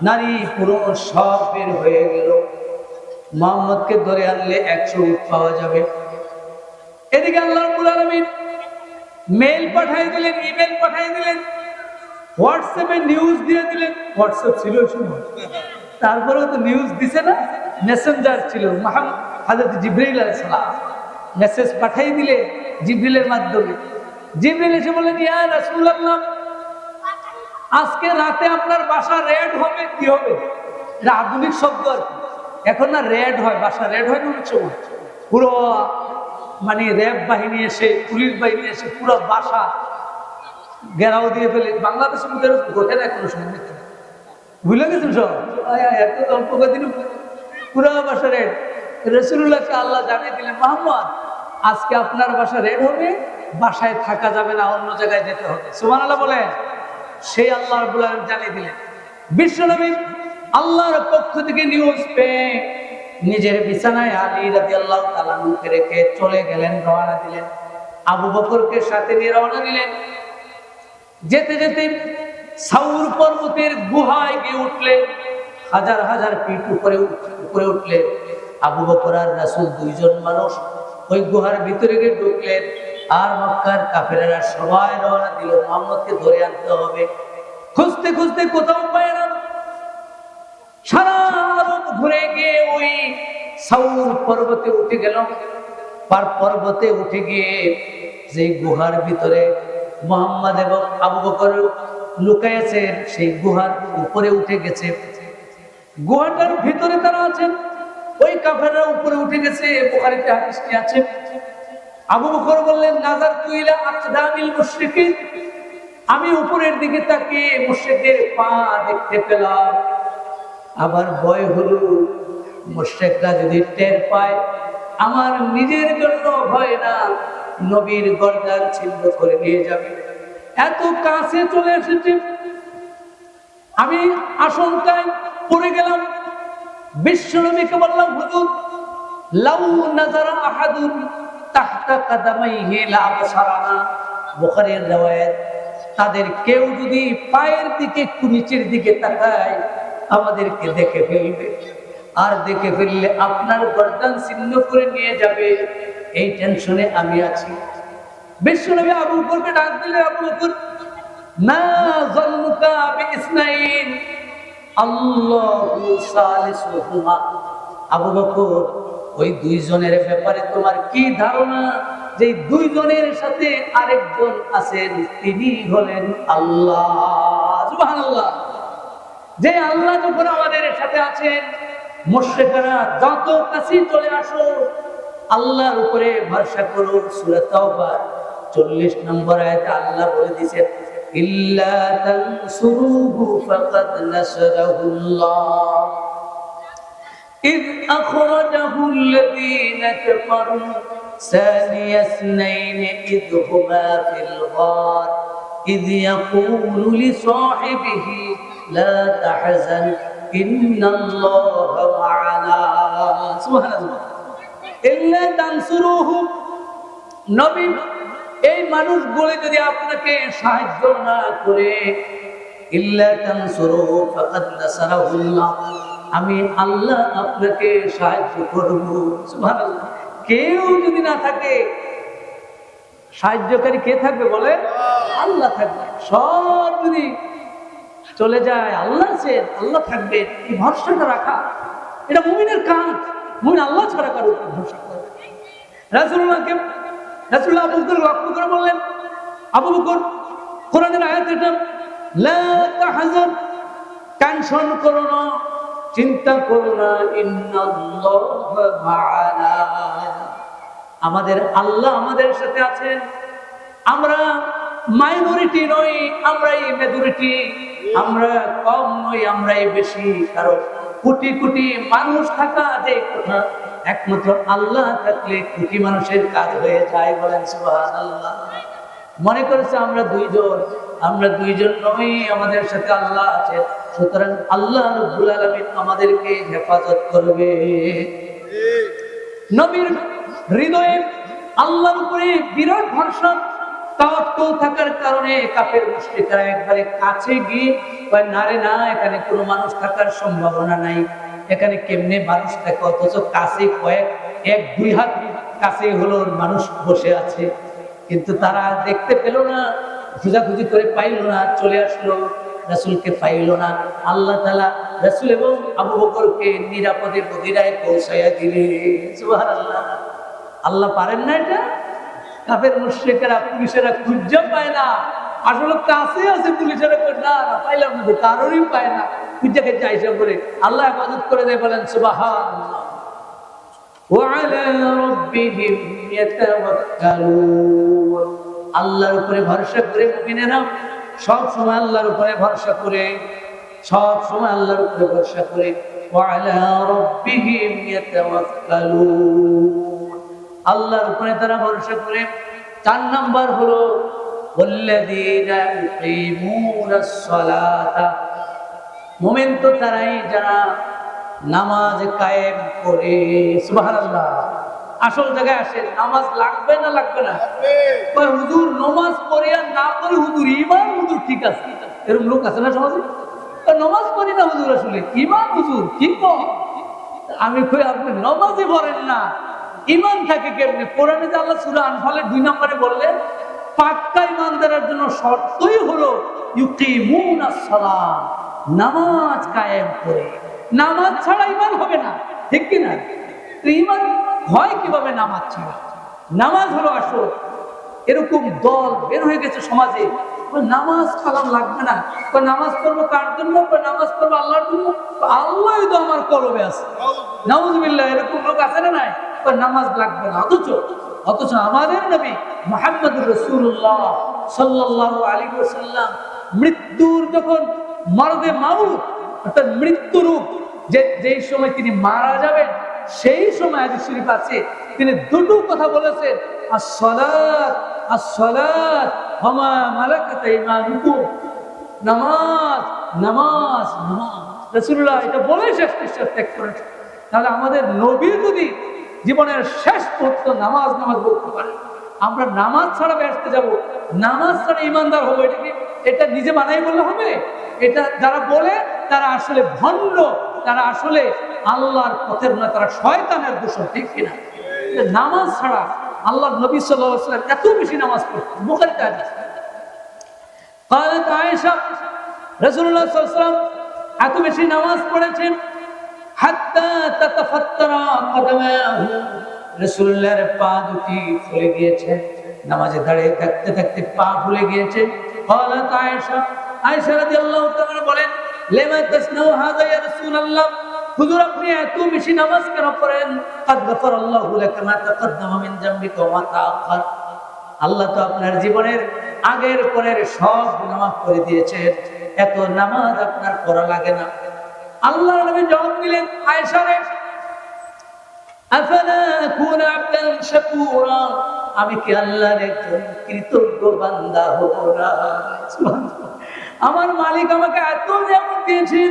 নারী পুরুষ সব বের হয়ে গেল। মুহাম্মদকে ধরে আনলে 100 উট পাওয়া যাবে। এদিকে আল্লাহ রাব্বুল আলামিন মেইল পাঠিয়ে দিলেন, ইমেল পাঠিয়ে দিলেন, হোয়াটসঅ্যাপে নিউজ দিয়ে দিলেন। হোয়াটসঅ্যাপ ছিল সময়, তারপরেও তো নিউজ দিছে না, মেসেঞ্জার ছিল। হযরত জিবরাইল আলাইহিস সালাম মেসেজ পাঠিয়ে দিলে জিবরিলের মাধ্যমে। জিবরিল এসে বললেন, ইয়া রাসূলুল্লাহ, আজকে রাতে আপনার বাসা রেড হবে। কি হবে? এটা আধুনিক শব্দ আর কি। এখন না রেড হয়, বাসা রেড হয় না অনেক সময়। পুরো মানে র্যাব বাহিনী এসে, পুলিশ বাহিনী এসে পুরো বাসা ঘেরাও দিয়ে ফেলে। বাংলাদেশের মধ্যে ঘটে না কোনো সময়, ভুলে গেছেন সব। এত অল্প কদিন পুরো বাসা রেড। রাসূলুল্লাহকে আল্লাহ জানিয়ে দিলেন, মুহাম্মদ আজকে আপনার বাসা রেড হবে, বাসায় থাকা যাবে না, অন্য জায়গায় যেতে হবে। সুবহানাল্লাহ বলেন। সেই আল্লাহ রাব্বুল আলামিন জানিয়ে দিলেন। বিশ্বনবী আল্লাহর পক্ষ থেকে নিউজ পেয়ে নিজের বিছানায় আলী রাদিয়াল্লাহু তাআলা আনহুকে রেখে চলে গেলেন, রওনা দিলেন। আবু বকরকে সাথে নিয়ে রওনা দিলেন। যেতে যেতে সাউর পর্বতের গুহায় গিয়ে উঠলেন। হাজার হাজার ফিট উপরে উঠলেন। আবু বকর আর রাসূল দুইজন মানুষ ওই গুহার ভিতরে গিয়ে ঢুকলেন। আর মক্কার কাফেরেরা সবাই রওনা দিল, মুহাম্মদকে ধরে আনতে হবে। খুঁজতে খুঁজতে কোথাও পায় না। সারা আরব ঘুরে গিয়ে ওই সাউর পর্বতে উঠে গেল। পর্বতে উঠে গিয়ে যে গুহার ভিতরে মুহাম্মদ এবং আবু বকর লুকায়েছে, সেই গুহার উপরে উঠে গেছে। গুহাটার ভিতরে তারা আছেন, ওই কাফেররা উপরে উঠে গেছে। বুখারীতে হাদিসটি আছে। আবু বকর বললেন, নাযারতু ইলা আকদামিল মুশরিকিন, আমি উপরের দিকে তাকিয়ে মুশরিকদের পা দেখতে পেলাম। আবার ভয় হলো, মুশরিকরা যদি টের পায়, আমার নিজের জন্য ভয় না, নবীর গর্দান ছিন্ন করে নিয়ে যাবে। এত কাছে চলে এসেছে, আমি আশঙ্কায় পড়ে গেলাম। বিশ্বনবীকে বললাম, হুজুর লাউ নাযারা আহাদুন তাহতা কাদামাইহি লা আবসারানা। বুখারীর riwayat, তাদের কেউ যদি পায়ের দিকে একটু নিচের দিকে তাকায় আমাদেরকে দেখে ফেলবে, আর দেখে ফেললে আপনার গর্দান ছিন্ন করে নিয়ে যাবে। এই টেনশনে আমি আছি। বিশ্বনবী আবু বকরকে ডাক দিলে, আবু বকর মা যান্নুকা বিইসনাইন আল্লাহু সালিসুহুমা। আবু বকর, ওই দুইজনের ব্যাপারে তোমার কি ধারণা? যে দুইজনের সাথে আরেকজন আছেন, তিনি হলেন আল্লাহ। সুবহানাল্লাহ। যে আল্লাহ যখন আমাদের সাথে আছেন, মুশরিকরা যত কাছে চলে আসো, আল্লাহর উপরে ভরসা করো। সূরা তাওবা 40 নম্বর আয়াতে আল্লাহ বলে দিয়েছেন, ইল্লা তানসুরুহু ফাকাদ নাসরাহুল্লাহ إذ أخرجه الذين كفروا ثاني اثنين إذ هما في الغار إذ يقول لصاحبه لا تحزن إن الله معنا. سبحان الله. ইল্লা তানসুরুহু, নবী এই মানুষগুলো যদি আপনাকে সাহায্য না করে, ইল্লা তানসুরুহু ফাকাদ নাসারাহুল্লাহ, আমি আল্লাহ আপনাকে সাহায্য করব। সুবহানাল্লাহ। কেউ যদি না থাকে, সাহায্যকারী কে থাকবে বলে? আল্লাহ থাকবে। সব যদি চলে যায়, আল্লাহ আছেন, আল্লাহ থাকবে, এই ভরসাটা রাখা, এটা মুমিনের কাজ। মুমিন আল্লাহ ছাড়া কারো উপর ভরসা করে। রাসূলুল্লাহ আবু বকর লক্ষ্য করে বললেন, আবু বকর, কোরআনের আয়াত এটা, লা তাহজান, টেনশন করো না, চিন্তা করো না, ইন্নাল্লাহা মা'ানা, আমাদের আল্লাহ আমাদের সাথে আছেন। আমরা মাইনরিটি নই, আমরাই মেজরিটি, আমরা কম নই, আমরাই বেশি। কারণ কোটি কোটি মানুষ থাকা যে কথা, একমাত্র আল্লাহ থাকলে কোটি মানুষের কাজ হয়ে যায়। বলেন সুবহানাল্লাহ। মনে করেছে আমরা দুইজন নই, আমাদের সাথে আল্লাহ আছে। সুতরাং আল্লাহ রাব্বুল আলামিন আমাদেরকে হেফাজত করবে। নবীর হৃদয়ে আল্লাহর উপরে বিরাট ভরসা, তাওয়াক্কুল থাকার কারণে কাফের মুশরিকরা একবারে কাছে গিয়ে কয়, না রে না, এখানে কোনো মানুষ থাকার সম্ভাবনা নাই, এখানে কেমনে মানুষ থাকে? অথচ কাছে এক দুই হাত কাছে হলো মানুষ বসে আছে। কিন্তু তারা দেখতে পেল না, খোঁজাখুঁজি করে পাইল না, চলে আসলো, রাসূলকে পাইল না। আল্লাহ তাআলা রাসূল এবং আবু বকরকে নিরাপদে মদিনায় পৌঁছায়া দিলেন। সুবহানাল্লাহ। আল্লাহ পারেন না এটা? কাফের মুশরিকেরা, পুলিশেরা খুঁজে পায় না, আসলে কাছে আছে, পুলিশেরা না পাইলাম না, কারোরই পায় না, খুঁজে খেতে আইসা করে আল্লাহ হেফাজত করে দেয়। বলেন সুবহানাল্লাহ। ওয়া আলা রাব্বিহিম ইয়াতাওয়াক্কালুন, আল্লাহর উপরে ভরসা করে মুমিনেরা সব সময় আল্লাহর উপরে ভরসা করে, সব সময় আল্লাহর উপরে ভরসা করে। ওয়া আলা রাব্বিহিম ইয়াতাওয়াক্কালুন, আল্লাহর উপরে তারা ভরসা করে। 4 নাম্বার হলো ওয়াল্লাযীনা ইউকিমুনাস সালাতা, মুমিন তো তারাই যারা নামাজ কায়েম করে। সুবহানাল্লাহ। আসল জায়গায় আসে, নামাজ লাগবে না লাগবে না? হুজুর নামাজ পড়ে আর না পড়ে হুজুর ইমান হুজুর ঠিক আছে, এরকম লোক আছে না সমাজে? নামাজ পড়ি না হুজুর, আসলে ইমান হুজুর ঠিক নয়। আমি কই, আপনি নামাজই পড়েন না, ইমান থাকে কেমনে? কোরআনে যে আল্লাহ সূরা আনফালের 2 নম্বরে বললেন, পাক্কা ইমানদারের জন্য শর্তই হলো ইউকিমুনাস সালাত, নামাজ কায়েম করে। নামাজ ছাড়া ইমান হবে না, ঠিক কি না? তো ইমান হয় কিভাবে নামাজ ছাড়া? নামাজ হলো আসল। এরকম দল বের হয়ে গেছে সমাজে, নামাজ কালাম লাগবে না, নামাজ পড়বো কার জন্য? নামাজ পড়বো আল্লাহর জন্য। আল্লাহই তো আমার কলবে আছে। নাউযুবিল্লাহ। এরকম লোক আছে না নাই? নামাজ লাগবে না। অথচ আমাদের নবী মুহাম্মদুর রাসূলুল্লাহ সাল্লাল্লাহু আলাইহি ওয়াসাল্লাম মৃত্যুর যখন মরদে মাউত, অর্থাৎ মৃত্যু রূপ, যেই সময় তিনি মারা যাবেন, সেই সময় হাদিস শরীফ আছে তিনি দুটো কথা বলেছেন, আস-সালাত আস-সালাত ওয়া মা মালাকাত আইমানুকুম, নামাজ নামাজ নামাজ। রাসূলুল্লাহ এটা বলে শেষ নিঃশ্বাস ত্যাগ করেছেন। তাহলে আমাদের নবী যদি জীবনের শেষ মুহূর্ত নামাজ বলতে পারে, আমরা নামাজ ছাড়া ব্যস্ত যাব, নামাজ ছাড়া ইমানদার হবো, এটা নিজে বানাই বললে হবে? এটা যারা বলে তারা আসলে ভণ্ড, তারা আসলে আল্লাহর পথের না, তারা শয়তানের দোষর, ঠিক কিনা? নামাজ ছাড়া আল্লাহর নবী সাল্লাল্লাহু আলাইহি ওয়াসাল্লাম এত বেশি নামাজ পড়তেন। বুখারীতে হাদিস, قالت আয়েশা, রাসূলুল্লাহ সাল্লাল্লাহু আলাইহি ওয়াসাল্লাম এত বেশি নামাজ পড়েছেন, হাত্তা তাতাফাত্তারা কদমাহু, রাসূলুল্লাহর পা দুটি ফুলে গিয়েছে, নামাজে দাঁড়িয়ে থাকতে থাকতে পা ফুলে গিয়েছে। قالت আয়েশা রাদিয়াল্লাহু তাআলা বলেন, লিমা তাসনাউ হাযা ইয়া রাসূলুল্লাহ, হুজুর আপনি এত বেশি নামাজ কেন পড়েন? قد غفر الله لك ما تقدم من ذنبك وما تأخر, আল্লাহ তো আপনার জীবনের আগের পরের সব গুনাহ মাফ করে দিয়েছেন, এত নামাজ আপনার পড়া লাগে না। আল্লাহর নবী জবাব দিলেন আয়েশারে, আফালা আকুনা আবদান শাকুরা, আমি কি আল্লাহর একজন কৃতজ্ঞ বান্দা হব না? আমার মালিক আমাকে এত নিয়ামত দিয়েছেন,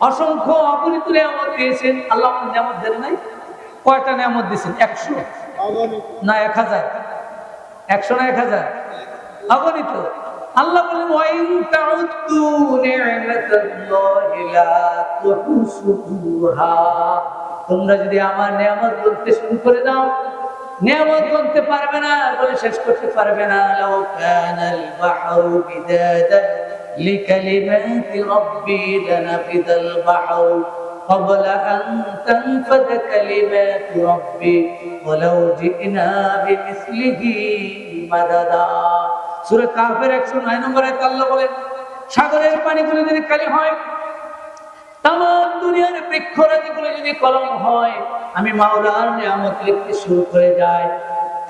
অসংখ্য অগণিত নিয়ামত দিয়েছেন, আল্লাহ আমাকে নিয়ামত দেন নাই? কয়টা নিয়ামত দিয়েছেন? 100 না 1000? 100 না 1000? অগণিত। আল্লাহ বলেন ওয়াইন তাউদ্দু নি'মাতাল্লাহি লা তুহসুহা, তোমরা যদি আমার নিয়ামত বলতে শুরু করে দাও, নিয়ামত বলতে পারবে না, বলে শেষ করতে পারবে না। লাউ কানাল বাহরু বিদাদান লিকালিমাতি রাব্বি লানাফিদাল বাহরু ক্বাবলা আন তানফাদা কালিমাতু রাব্বি ওয়ালাউ জি'না বিমিসলিহি মাদাদা। সূরা কাফের 109 নম্বর আয়াতে আল্লাহ বলেন, সাগরের পানিগুলো যদি কালি হয়, তাম দুনিয়ার বৃক্ষরাজিগুলো যদি কলম হয়, আমি মাওলার নিয়ামত লিখতে শুরু করে যাই,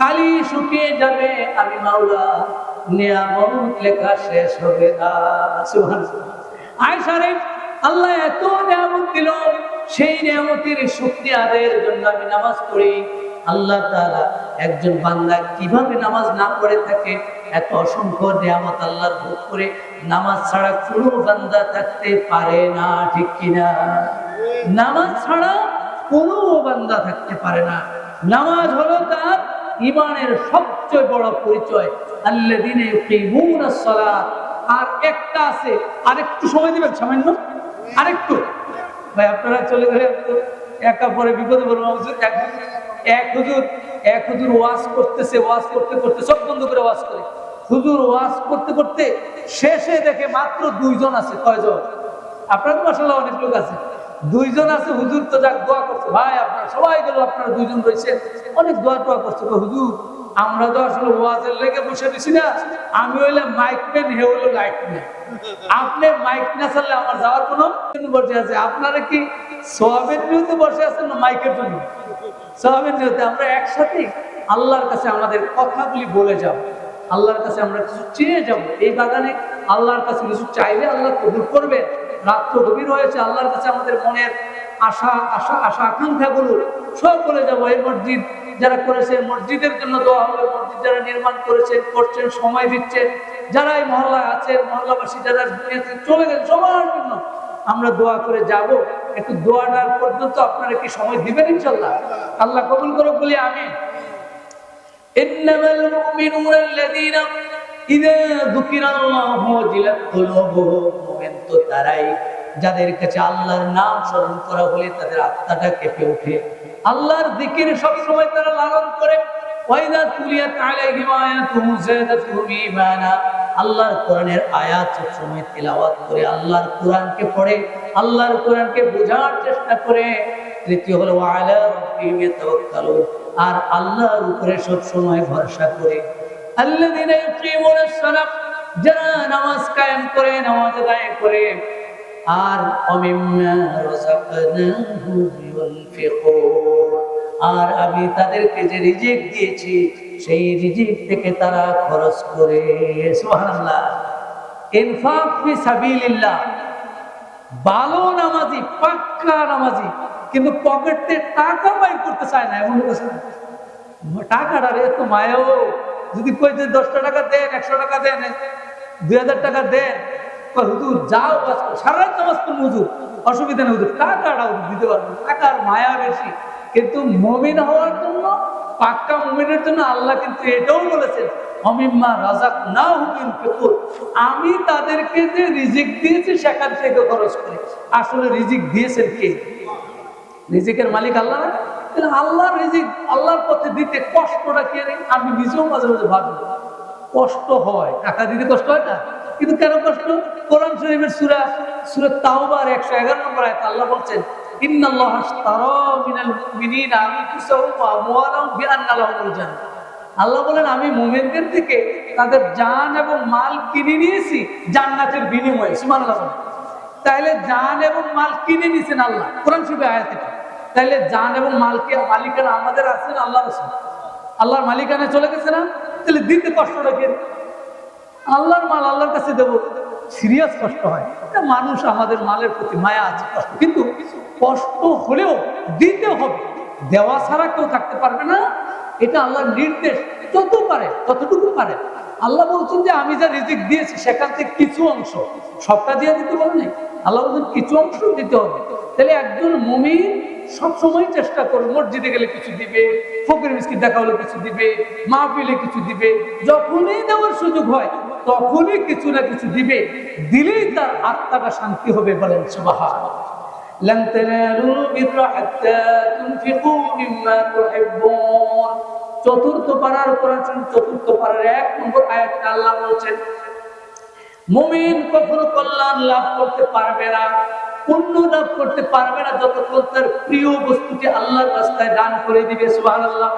কালি শুকিয়ে যাবে, আমি মাওলা নিয়ামত লেখা শেষ হবে না। সুবহানাল্লাহ। আয়েশা রে, আল্লাহ এত নিয়ামত দিল, সেই নিয়ামতের শুকরিয়া আদায়ের জন্য আমি নামাজ পড়ি। আল্লাহ তাআলা একজন বান্দা কিভাবে নামাজ না পড়ে থাকে, এত অসংখ্য নিয়ামত আল্লাহর ভোগ করে নামাজ ছাড়া কোনো বান্দা থাকতে পারে না, ঠিক কিনা? নামাজ ছাড়া কোনো বান্দা থাকতে পারে না। নামাজ হলো তার ঈমানের সবচেয়ে বড় পরিচয়। আল্লাযীনা ইউকিমুনাস সালাত। আর একটা আছে, আরেকটু সময় দিবেন সামান্য, আরেকটু। ভাই আপনারা চলে গেলে একা পরে বিপদে পড়বো। এক হুজুর ওয়াজ করতেছে, ওয়াজ করতে করতে সব বন্ধ করে ওয়াজ করে, হুজুর ওয়াজ করতে করতে শেষে দেখে মাত্র 2 জন আছে। কয়জন? আপনারা তো মাশাআল্লাহ অনেক লোক আছে। 2 জন আছে। হুজুর তো যাক দোয়া করছে, ভাই আপনারা সবাই গেল, আপনারা 2 জন রয়েছে, অনেক দোয়া করছে। হুজুর আমরা তো আসলে ওয়াজের লেগে বসে দিছি না, আমি হইলে মাইক ম্যান, হে হইলো লাইট ম্যান। আপনি মাইক না চাললে আমার যাওয়ার কোনো বসে আছে। আপনারা কি সওয়াবের নিয়তে বসে আছেন না মাইকের জন্য? সওয়াবের নিয়তে। আমরা একসাথে আল্লাহর কাছে আমাদের কথাগুলি বলে যাব, আল্লাহর কাছে আমরা কিছু চেয়ে যাব। এই বাগানে আল্লাহর কাছে কিছু চাইলে আল্লাহ কবুল করবে। রাত্র গভীর হয়েছে, আল্লাহর কাছে আমাদের মনের আশা আকাঙ্ক্ষাগুলো সব বলে যাব। এই মসজিদ যারা করেছেন, মসজিদের জন্য দোয়া হবে। মসজিদ যারা নির্মাণ করেছেন, করছেন, সময় দিচ্ছেন, যারা এই মহল্লায় আছেন, মহল্লাবাসী যারা দুনিয়াতে চলে গেছেন, সবার জন্য আমরা দোয়া করে যাব। একটু দোয়াটার পর্যন্ত আপনারা কি সময় দিবেন? ইনশাআল্লাহ আল্লাহ কবুল করুক বলি আমিন। ইন্নামাল মুমিনুনা আল্লাযীনা ইযা যুকিরাল্লাহু ওয়াজিলাত কুলুবুহুম। মুমিন তো তারাই যাদের কাছে আল্লাহর নাম স্মরণ করা হলে তাদের আত্মাটা কেঁপে ওঠে। আল্লাহর জিকির সব সময় তারা লালন করে। ওয়াইদা তুলিয়াত আলাইহিম আয়াতুহু যাদাতুহুম ঈমানা। আল্লাহর কোরআনের আয়াত সব সময় তিলাওয়াত করে, আল্লাহর কোরআনকে পড়ে, আল্লাহর কোরআনকে বোঝার চেষ্টা করে। তৃতীয় হলো ওয়ালা রাব্বিহিম ইয়াতাওয়াক্কালুন। আর আল্লাহর উপরে সব সময় ভরসা করে। আল্লাযীনা ইউকিমুনাস সালাত। যারা নামাজ কায়েম করে, নামাজ আদায় করে। আর অমিম্মা রাযাকনাহুম ইউনফিকুন। আর আমি তাদেরকে যে রিজিক দিয়েছি, সেই রিজিক থেকে তারা খরচ করে। সুবহানাল্লাহ। ইনফাক ফি সাবিলিল্লাহ। ভালো নামাজি, পাক্কা নামাজি, কিন্তু পকেটে টাকা বাইর করতে চায় না, এমন লোক আছে না? টাকাটা রে তো মায়ও, যদি কই যে 10 টাকা দেন, 100 টাকা দেন, 2000 টাকা দেন, হুজুর যাও সারা রাত নামাজ পড়ুন হুজুর, অসুবিধা নেই হুজুর, টাকাটা দিতে পারবেন। টাকার মায়া বেশি। কিন্তু মুমিন হওয়ার জন্য, পাক্কা মুমিনের জন্য আল্লাহ কিন্তু এটাও বলেছেন, অমিম্মা রাযাকনাহুম ইউনফিকুন। আমি তাদেরকে যে রিজিক দিয়েছি সেখান থেকে খরচ করি। আসলে রিজিক দিয়েছেন কে? রিজিকের মালিক আল্লাহ না? আল্লাহর রিজিক আল্লাহর পথে দিতে কষ্টটা কে? আমি নিজেও মাঝে মাঝে ভাবি কষ্ট হয়, টাকা দিতে কষ্ট হয় না, কিন্তু কেন কষ্ট? কোরআন শরীফের সূরা তাওবার 111 নম্বর আয়াত আল্লাহ বলছেন, ইন্নাল্লাহা আশতারা মিনাল মুমিনিনা আনফুসাহুম ওয়া আমওয়ালাহুম বিআন্না লাহুমুল জান্নাহ। আল্লাহ বলেন আমি মুমিনদের থেকে তাদের জান এবং মাল কিনে নিয়েছি জান্নাতের বিনিময়ে। সুবহানাল্লাহ। তাইলে জান এবং মাল কিনে নিয়েছেন আল্লাহ, কোরআন শরীফের আয়াত এটা। তাইলে জান এবং মালকে মালিকানা আমাদের আছেন আল্লাহ রাসূল, আল্লাহর মালিকানায় চলে গেছে না? তাহলে দিতে কষ্টটা কে? আল্লাহর মাল আল্লাহর কাছে দেব, সিরিয়াস কষ্ট হয়। মানুষ আমাদের মালের প্রতি মায়া আছে, কষ্ট, কিন্তু কষ্ট হলেও দিতে হবে। দেওয়া ছাড়া কেউ থাকতে পারবে না, এটা আল্লাহর নির্দেশ। যত পারে ততটুকু পারে। আল্লাহ বলছেন যে আমি যা রিজিক দিয়েছি সেখান থেকে কিছু অংশ, সবটা দিয়ে দিতে বলে নাই। আল্লাহ বলছেন কিছু অংশ দিতে হবে। তাহলে একজন মুমিন সবসময় চেষ্টা করুন, মসজিদে গেলে কিছু দিবে, ফকির মিসকিন দেখা হলে কিছু দিবে, মাহফিলে কিছু দিবে, যখনই দেওয়ার সুযোগ হয় তখনই কিছু না কিছু দিবে, দিলেই তার আত্মাটা শান্তি হবে। বলেন সুবহানাল্লাহ। لن تنالوا البر حتى تنفقوا مما تحبون। চতুর্থ পারার কোরআন চতুর্থ পারার 1 নম্বর আয়াতে আল্লাহ বলেছেন মুমিন কখনো কল্যাণ লাভ করতে পারবে না, পুণ্য লাভ করতে পারবে না যতক্ষণ তার প্রিয় বস্তুকে আল্লাহর রাস্তায় দান করে দিবে। সুবহানাল্লাহ।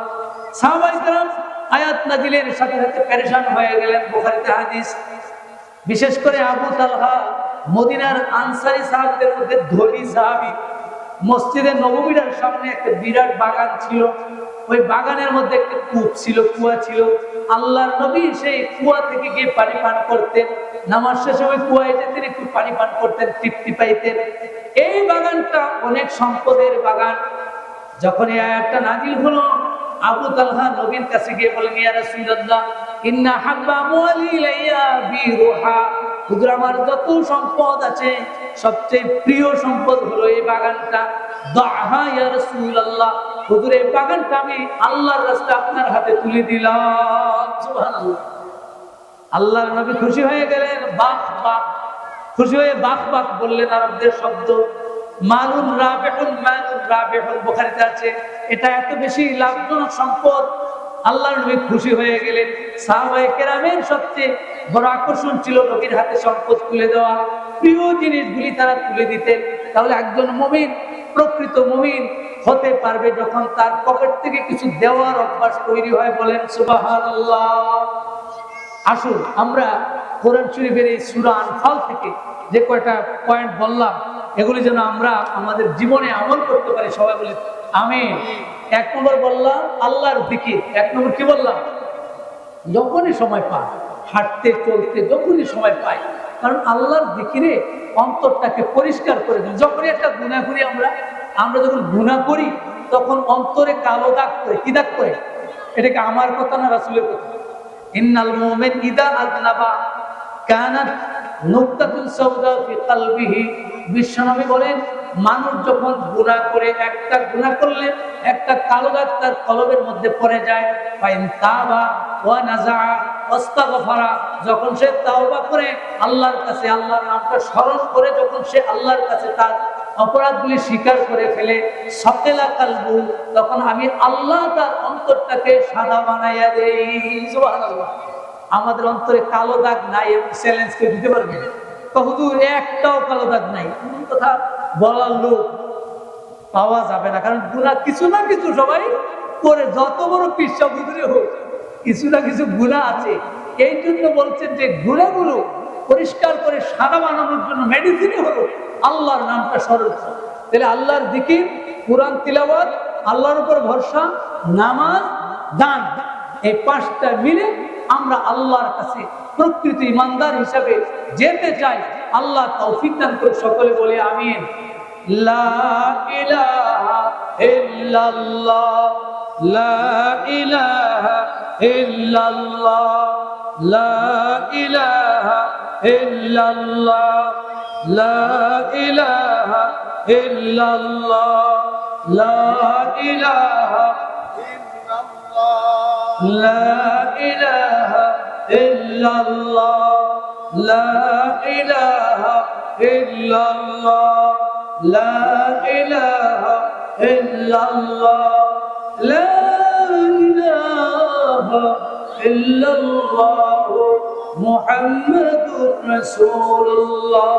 সাহাবায়ে কেরাম আয়াত নাযিলের সাথে সাথে পেরেশান হয়ে গেলেন। বুখারীতে হাদিস, বিশেষ করে আবু তালহা মদিনার আনসারী সাহাবীদের মধ্যে ধনী সাহাবী। মসজিদে নববীর সামনে একটা বিরাট বাগান ছিল, ওই বাগানের মধ্যে একটা কূপ ছিল, কুয়া ছিল। আল্লাহর নবী সেই কুয়া থেকে গিয়ে পানি পান করতেন, নামাজ শেষে ওই কুয়ায় যেতেন, একটু পানি পান করতেন, তৃপ্তি পাইতেন। এই বাগানটা অনেক সম্পদের বাগান। যখন এই আয়াতটা নাজিল হলো, আবু তালহা নবীর কাছে গিয়ে বলেন, ইয়া রাসূলুল্লাহ ইন্না হাব্বা আমওয়ালি ইলাইয়া বিরুহা, হুজুর আমার যত সম্পদ আছে সবচেয়ে প্রিয় সম্পদ হলো এই বাগানটা। দাহা ইয়া রাসূলুল্লাহ, হুজুর এই বাগানটা আমি আল্লাহর রাস্তায় আপনার হাতে তুলে দিলাম। সুবহানাল্লাহ। আল্লাহর নবী খুশি হয়ে গেলেন, বাহ বাহ, খুশি হয়ে বাহ বাহ বললেন আরবদের শব্দ। মালুন রাবিহুন, মালুন রাবিহুন, বুখারীতে আছে। এটা এত বেশি লাভজনক সম্পদ। আল্লাহর নবী খুশি হয়ে গেলেন। সাহাবায়ে কেরামের সবচেয়ে বড় আকর্ষণ ছিল নবীর হাতে সম্পদ তুলে দেওয়া, প্রিয় জিনিসগুলি তারা তুলে দিতেন। তাহলে একজন মুমিন, প্রকৃত মুমিন হতে পারবে যখন তার পকেট থেকে কিছু দেওয়ার অভ্যাস তৈরি হয়। বলেন সুবহানাল্লাহ। আসুন আমরা কোরআন শরীফের এই সূরা আনফাল থেকে যে কয়টা পয়েন্ট বললাম, এগুলি যেন আমরা আমাদের জীবনে আমল করতে পারি। সবাই বলি আমিন। 1 নম্বর বললাম আল্লাহর জিকির। 1 নম্বর কি বললাম? যখনই সময় পাই, হাঁটতে চলতে যখনই সময় পাই, কারণ আল্লাহর জিকিরে অন্তরটাকে পরিষ্কার করে দেয়। যখনই একটা গুনাহ করি আমরা যখন গুনাহ করি তখন অন্তরে কালো দাগ করে। কি দাগ করে? এটাকে আমার কথা না, রাসূলের কথা। ইন্নাল মুমিন ইদা আযনাবা কানাত নুকতাতুন সাওদা ফি কলবিহি। বিশ্বনবী বলেন, মানুষ যখন গুনাহ করে, একটা গুনাহ করলে একটা কালো দাগ তার কলবের মধ্যে পড়ে যায়। ফাইন তাবা ওয়া নাযা ওয়াস্তাগফারা, যখন সে তাওবা করে আল্লাহর কাছে আল্লাহর নামটা স্মরণ করে, যখন সে আল্লাহর কাছে তার অপরাধগুলি স্বীকার করে ফেলে, সাকেলা কালবু, তখন আমি আল্লাহ তার অন্তরটাকে সাদা বানাইয়া দেই। সুবহানাল্লাহ। আমাদের অন্তরে কালো দাগ নাই, এবং চ্যালেঞ্জ করে দিতে পারবেন তো হুজুর একটাও কালো দাগ নাই, এমন কথা বলার লোক পাওয়া যাবে না। কারণ গুনাহ কিছু না কিছু সবাই করে, যত বড় পিসা হুজুরে হোক কিছু না কিছু গুনাহ আছে। এই জন্য বলছেন যে গুনাহগুলো পরিষ্কার করে সাদা বানানোর জন্য মেডিসিনই হলো আল্লাহর নামটা স্মরণ করা। তাহলে আল্লাহর জিকির, কোরআন তিলাওয়াত, আল্লাহর উপর ভরসা, নামাজ, দান, এই 5টা মিলে আমরা আল্লাহর কাছে প্রকৃত ইমানদার হিসাবে যেতে চাই। আল্লাহ তৌফিক দান করে। সকলে বলে আমিন। লা ইলাহা ইল্লাল্লাহ, লা ইলাহা ইল্লাল্লাহ, লা ইলাহা ইল্লাল্লাহ, লা ইলাহা ইল্লাল্লাহ, লা ইলাহা লা ইলাহা ইল্লাল্লাহ, লা ইলাহা ইল্লাল্লাহ, লা ইলাহা ইল্লাল্লাহ, লা ইলাহা ইল্লাল্লাহ মুহাম্মাদুর রাসূলুল্লাহ।